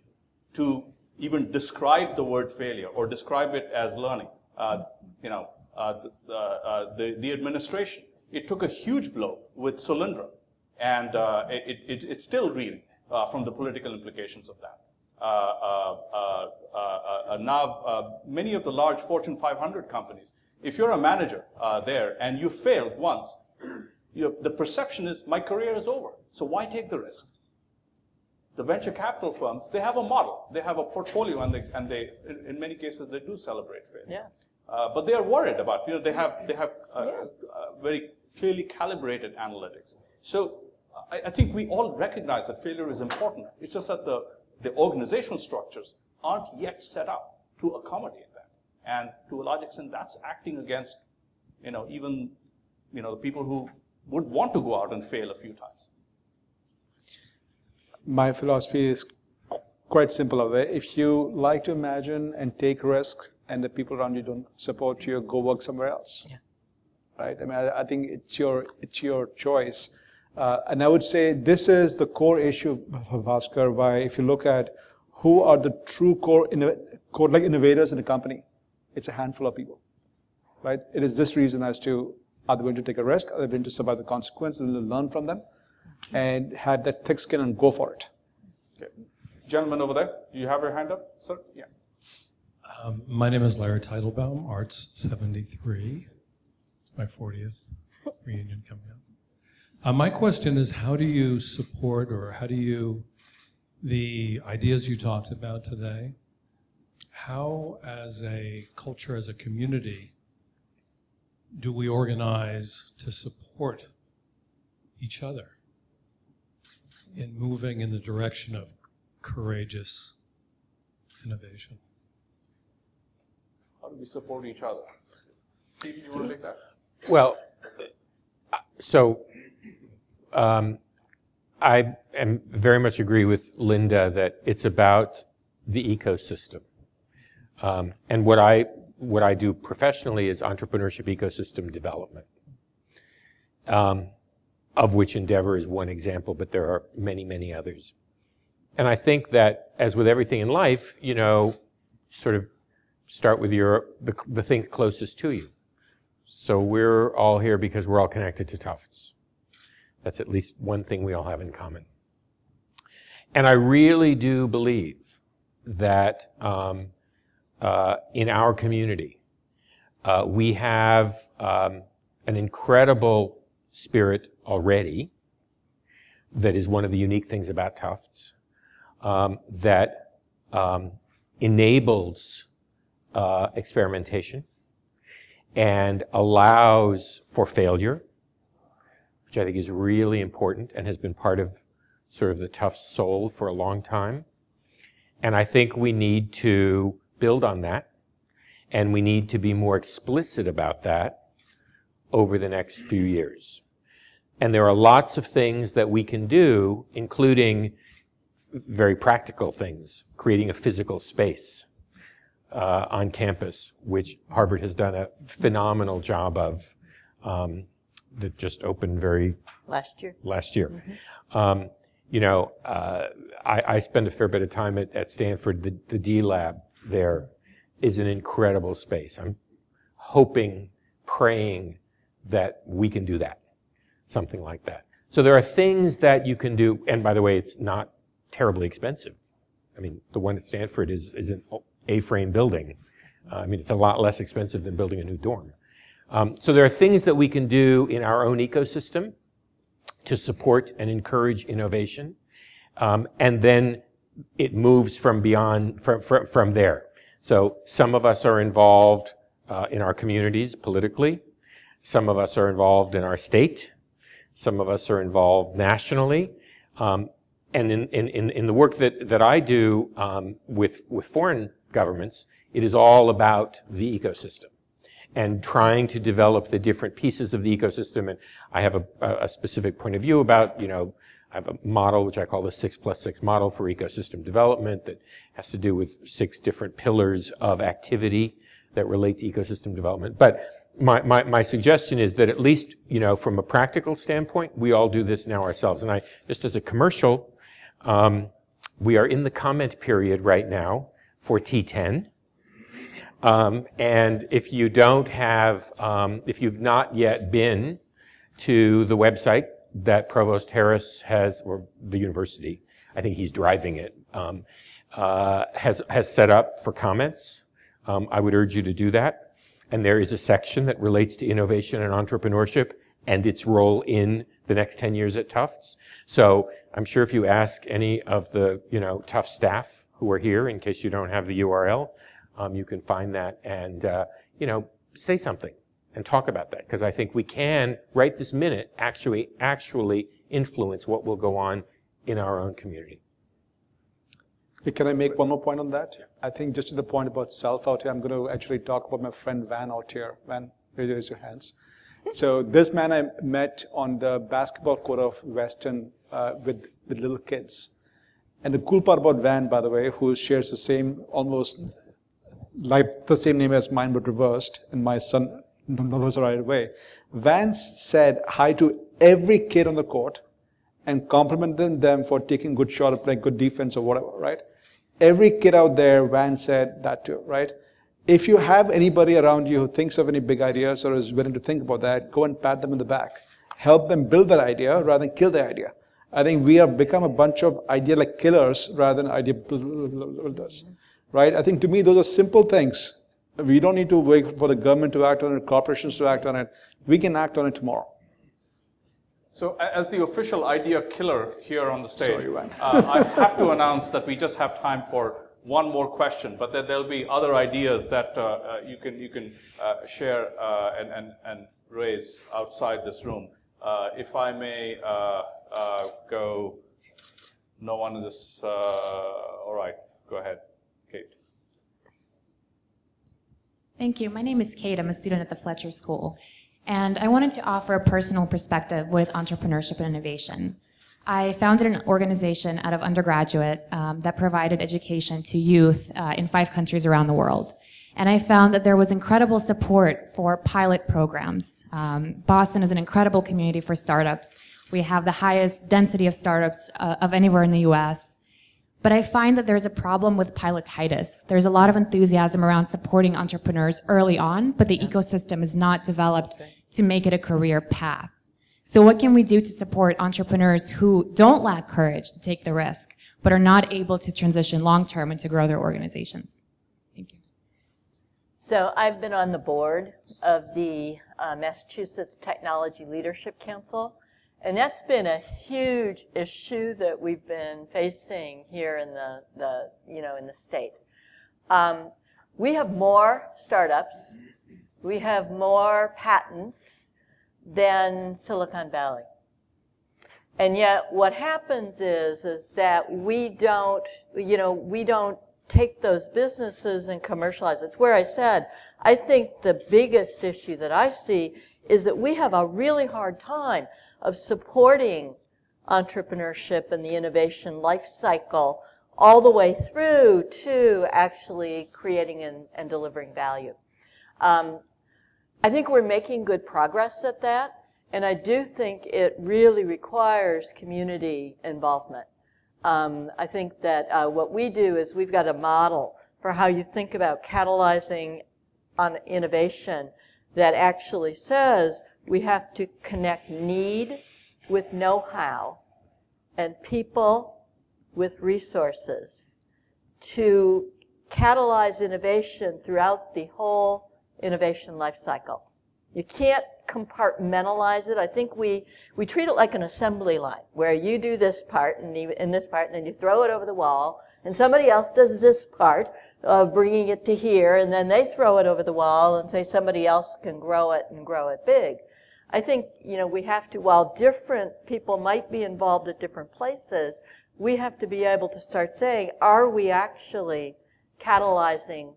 to even describe the word failure or describe it as learning? The administration, it took a huge blow with Solyndra, and it's still reeling from the political implications of that. Now, many of the large Fortune 500 companies, if you're a manager there and you failed once, the perception is, my career is over, so why take the risk? The venture capital firms, they have a model, they have a portfolio, and they in many cases, they do celebrate failure. Yeah. But they are worried about, they have very clearly calibrated analytics. So I think we all recognize that failure is important. It's just that the organizational structures aren't yet set up to accommodate that. And to a large extent, that's acting against, even, the people who would want to go out and fail a few times. My philosophy is quite simple. If you like to imagine and take risk and the people around you don't support you, go work somewhere else. Yeah. Right? I think it's your choice. And I would say this is the core issue, Bhaskar, why if you look at who are the true core innovators in a company, it's a handful of people. Right? It is this reason as to, are they going to take a risk? Are they going to survive the consequences and learn from them? And have that thick skin and go for it. Okay. Gentleman over there, you have your hand up, sir? Yeah. My name is Larry Teitelbaum, Arts 73. It's my 40th reunion coming up. My question is, how do you support, or how do you, the ideas you talked about today, how as a culture, as a community, do we organize to support each other in moving in the direction of courageous innovation? How do we support each other? Steve, you want to take that? Well, so I am very much agree with Lynda that it's about the ecosystem. And what I do professionally is entrepreneurship ecosystem development. Of which Endeavor is one example, but there are many, many others. And I think that, as with everything in life, sort of start with the thing closest to you. So we're all here because we're all connected to Tufts. That's at least one thing we all have in common. And I really do believe that in our community, we have an incredible spirit already that is one of the unique things about Tufts, that enables experimentation and allows for failure, which I think is really important and has been part of sort of the Tufts soul for a long time. And I think we need to build on that, and we need to be more explicit about that over the next few years. And there are lots of things that we can do, including very practical things, creating a physical space on campus, which Harvard has done a phenomenal job of, that just opened last year. Mm-hmm. You know, I spend a fair bit of time at Stanford. The D Lab there is an incredible space. I'm hoping, praying that we can do that, something like that. So there are things that you can do, and by the way, it's not terribly expensive. I mean, the one at Stanford is an A-frame building. I mean, it's a lot less expensive than building a new dorm. So there are things that we can do in our own ecosystem to support and encourage innovation, and then it moves from there. So some of us are involved in our communities politically. Some of us are involved in our state. Some of us are involved nationally. And in the work that I do with foreign governments, it is all about the ecosystem and trying to develop the different pieces of the ecosystem. And I have a specific point of view about, you know, I have a model which I call the 6+6 model for ecosystem development that has to do with 6 different pillars of activity that relate to ecosystem development. But my suggestion is that at least, you know, from a practical standpoint, we all do this now ourselves. And just as a commercial, we are in the comment period right now for T10. And if you don't have, if you've not yet been to the website that Provost Harris has, or the university, I think he's driving it, has set up for comments, I would urge you to do that. And there is a section that relates to innovation and entrepreneurship and its role in the next 10 years at Tufts. So I'm sure if you ask any of the, you know, Tufts staff who are here, in case you don't have the URL, you can find that and, you know, say something and talk about that. Because I think we can, right this minute, actually influence what will go on in our own community. Hey, can I make one more point on that? Yeah. I think just to the point about self out here, I'm going to actually talk about my friend Van out here. Van, raise your hands. So this man I met on the basketball court of Western with little kids. And the cool part about Van, by the way, who shares the same, almost like the same name as mine, but reversed, and my son knows it right away. Van said hi to every kid on the court and complimented them for taking good shot or playing good defense or whatever, right? Every kid out there, Van said that too, right? If you have anybody around you who thinks of any big ideas or is willing to think about that, go and pat them in the back. Help them build that idea rather than kill the idea. I think we have become a bunch of idea-like killers rather than idea builders, right? I think to me, those are simple things. We don't need to wait for the government to act on it, corporations to act on it. We can act on it tomorrow. So as the official idea killer here on the stage, I have to announce that we just have time for one more question, but that there'll be other ideas that you can share and raise outside this room. If I may go, no one in this, all right, go ahead, Kate. Thank you. My name is Kate. I'm a student at the Fletcher School. And I wanted to offer a personal perspective with entrepreneurship and innovation. I founded an organization out of undergraduate that provided education to youth in 5 countries around the world. And I found that there was incredible support for pilot programs. Boston is an incredible community for startups. We have the highest density of startups of anywhere in the US. But I find that there's a problem with pilotitis. There's a lot of enthusiasm around supporting entrepreneurs early on, but the ecosystem is not developed to make it a career path. So what can we do to support entrepreneurs who don't lack courage to take the risk, but are not able to transition long-term and to grow their organizations? Thank you. So I've been on the board of the Massachusetts Technology Leadership Council, and that's been a huge issue that we've been facing here in in the state. We have more startups, we have more patents than Silicon Valley. And yet what happens is that we don't take those businesses and commercialize. It's where I said, I think the biggest issue that I see is that we have a really hard time of supporting entrepreneurship and the innovation life cycle all the way through to actually creating and delivering value. I think we're making good progress at that, and I do think it really requires community involvement. I think that what we do is we've got a model for how you think about catalyzing on innovation that actually says we have to connect need with know-how and people with resources to catalyze innovation throughout the whole innovation life cycle. You can't compartmentalize it. I think we treat it like an assembly line where you do this part and this part, and then you throw it over the wall, and somebody else does this part of bringing it to here, and then they throw it over the wall and say somebody else can grow it and grow it big. I think, we have to, while different people might be involved at different places, we have to be able to start saying, are we actually catalyzing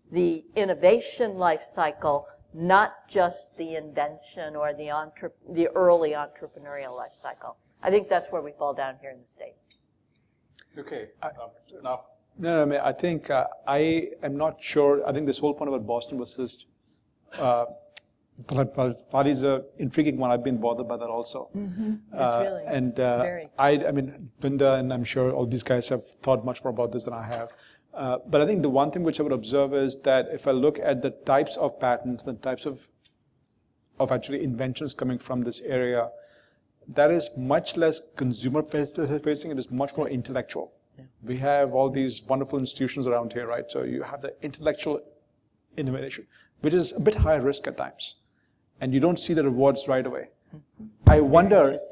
the innovation life cycle, not just the invention or the early entrepreneurial life cycle? I think that's where we fall down here in the States. Okay. Now. No, I think I am not sure. I think this whole point about Boston versus Bali is an intriguing one. I've been bothered by that also. Mm-hmm. It's really I mean, Lynda and I'm sure all these guys have thought much more about this than I have. But I think the one thing which I would observe is that if I look at the types of patents, the types of actually inventions coming from this area, that is much less consumer facing. It is much more intellectual. Yeah. We have all these wonderful institutions around here, right? So you have the intellectual innovation, which is a bit higher risk at times, and you don't see the rewards right away. Mm-hmm. I wonder if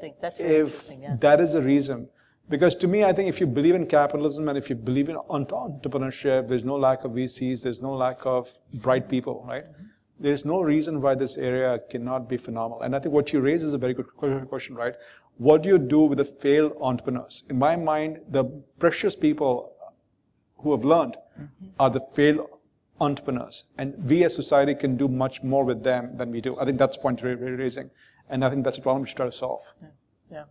that is the reason. Because to me, I think if you believe in capitalism and if you believe in entrepreneurship, there's no lack of VCs, there's no lack of bright people, right? Mm-hmm. There's no reason why this area cannot be phenomenal. And I think what you raise is a very good question, right? What do you do with the failed entrepreneurs? In my mind, the precious people who have learned are the failed entrepreneurs. And we as society can do much more with them than we do. I think that's the point you're raising. And I think that's a problem we should try to solve. Yeah.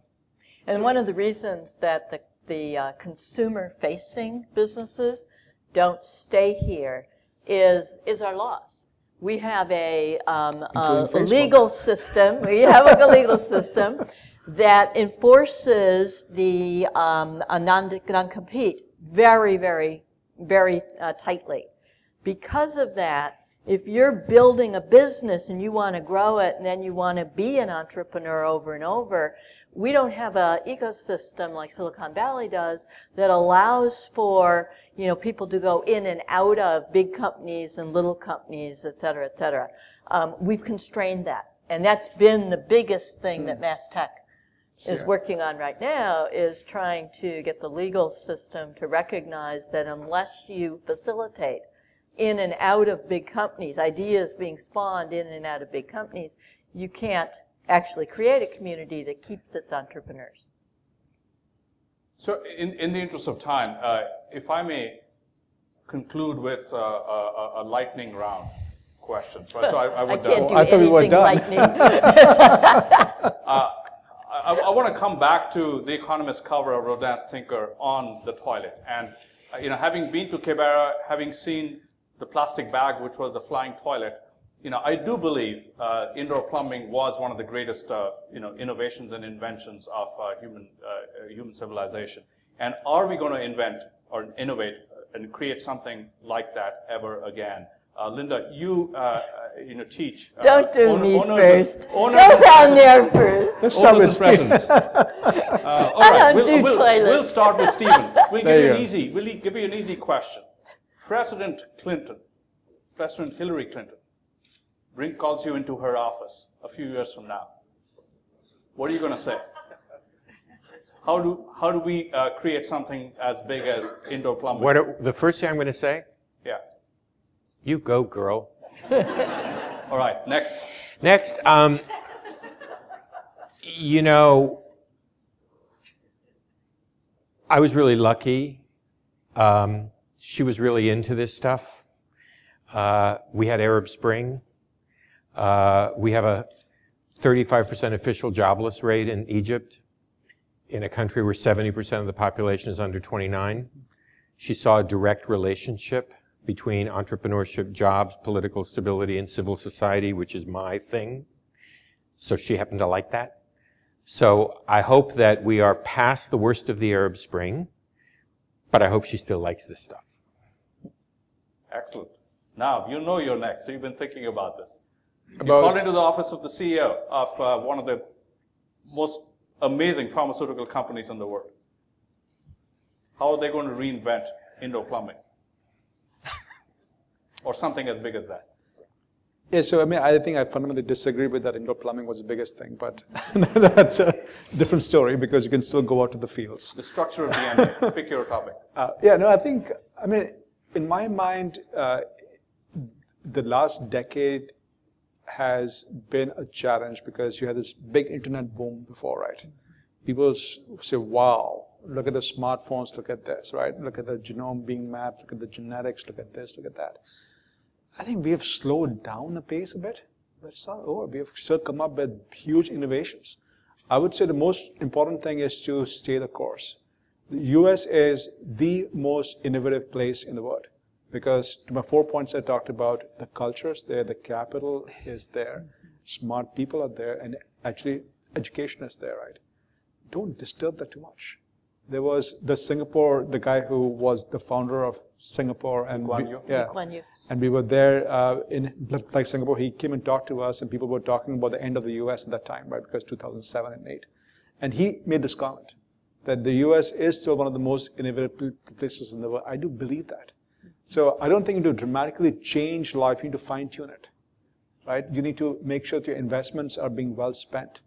And one of the reasons that the consumer-facing businesses don't stay here is our laws. We have a legal system. We have a legal system that enforces the non-compete very, very, very tightly. Because of that, if you're building a business and you want to grow it and then you want to be an entrepreneur over and over, we don't have an ecosystem like Silicon Valley does that allows for, people to go in and out of big companies and little companies, et cetera, et cetera. We've constrained that. And that's been the biggest thing that Mass Tech is working on right now, is trying to get the legal system to recognize that unless you facilitate in and out of big companies, ideas being spawned in and out of big companies, you can't actually create a community that keeps its entrepreneurs. So in the interest of time, if I may conclude with a lightning round questions, right? So I would. I thought we were done. I want to come back to the Economist cover of Rodin's Thinker on the toilet, and having been to Kibera, having seen the plastic bag, which was the flying toilet, I do believe indoor plumbing was one of the greatest, innovations and inventions of human civilization. And are we going to invent or innovate and create something like that ever again? Lynda, you teach. Don't do me first. Go down there first. Let's start with presidents. All right, we'll start with Stephen. We'll give you an easy question. President Hillary Clinton, calls you into her office a few years from now. What are you going to say? How do we create something as big as indoor plumbing? The first thing I'm going to say? Yeah. You go, girl. All right, next. Next, I was really lucky. She was really into this stuff. We had Arab Spring. We have a 35% official jobless rate in Egypt. in a country where 70% of the population is under 29. She saw a direct relationship between entrepreneurship, jobs, political stability, and civil society, which is my thing. So she happened to like that. So I hope that we are past the worst of the Arab Spring, but I hope she still likes this stuff. Excellent. Now, you know you're next, so you've been thinking about this. You called into the office of the CEO of one of the most amazing pharmaceutical companies in the world. How are they going to reinvent indoor plumbing? Or something as big as that? Yeah, so I mean, I think I fundamentally disagree with that indoor plumbing was the biggest thing, but that's a different story because you can still go out to the fields. The structure of the end, pick your topic. Yeah, no, I mean, in my mind, the last decade has been a challenge because you had this big internet boom before, right? People say, wow, look at the smartphones, look at this, right? Look at the genome being mapped, look at the genetics, look at this, look at that. I think we have slowed down the pace a bit, but it's not over. We have still come up with huge innovations. I would say the most important thing is to stay the course. The US is the most innovative place in the world because to my 4 points I talked about, the culture is there, the capital is there, smart people are there, and actually education is there, right? Don't disturb that too much. There was the guy who was the founder of Singapore and and we were there in like Singapore. He came and talked to us, and people were talking about the end of the U.S. at that time, right? Because 2007 and 8, and he made this comment that the U.S. is still one of the most innovative places in the world. I do believe that. So I don't think you need to dramatically change life. You need to fine tune it, right? You need to make sure that your investments are being well spent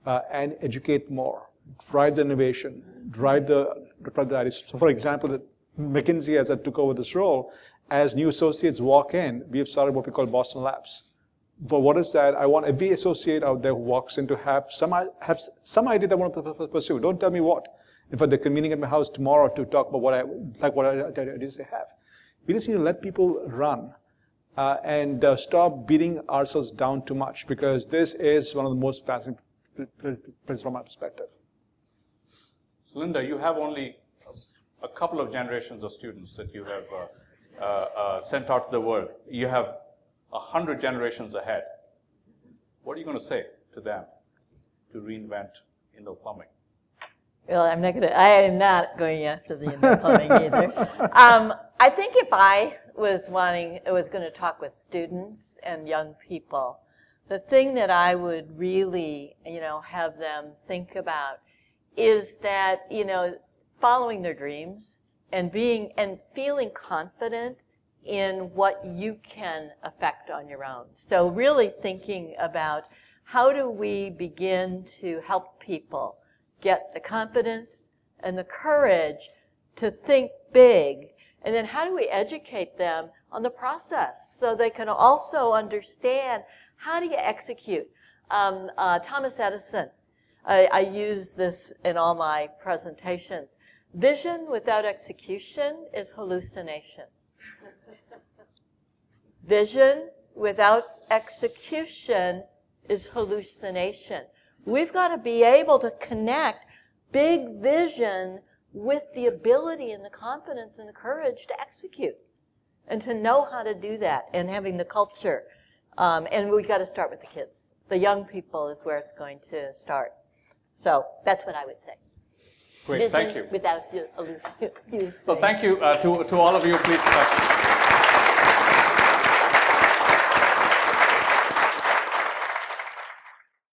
and educate more, drive the innovation, drive the ideas. So, for example, McKinsey, as I took over this role, as new associates walk in, we have started what we call Boston Labs. But what is that? I want every associate out there who walks in to have some idea they want to pursue. Don't tell me what. In fact, they're convening at my house tomorrow to talk about what ideas they have. We just need to let people run and stop beating ourselves down too much because this is one of the most fascinating places from my perspective. So, Lynda, you have only a couple of generations of students that you have sent out to the world. You have 100 generations ahead. What are you going to say to them to reinvent indoor plumbing? Well, I am not going after the indoor plumbing either. I think if I was going to talk with students and young people, the thing that I would really, have them think about is that, following their dreams and feeling confident in what you can affect on your own. So really thinking about how do we begin to help people get the confidence and the courage to think big, and then how do we educate them on the process so they can also understand how do you execute. Thomas Edison, I use this in all my presentations. Vision without execution is hallucination. Vision without execution is hallucination. We've got to be able to connect big vision with the ability and the confidence and the courage to execute and to know how to do that and having the culture. And we've got to start with the kids. The young people is where it's going to start. So that's what I would say. Great, thank you. Without hallucination. So thank you to all of you. Please.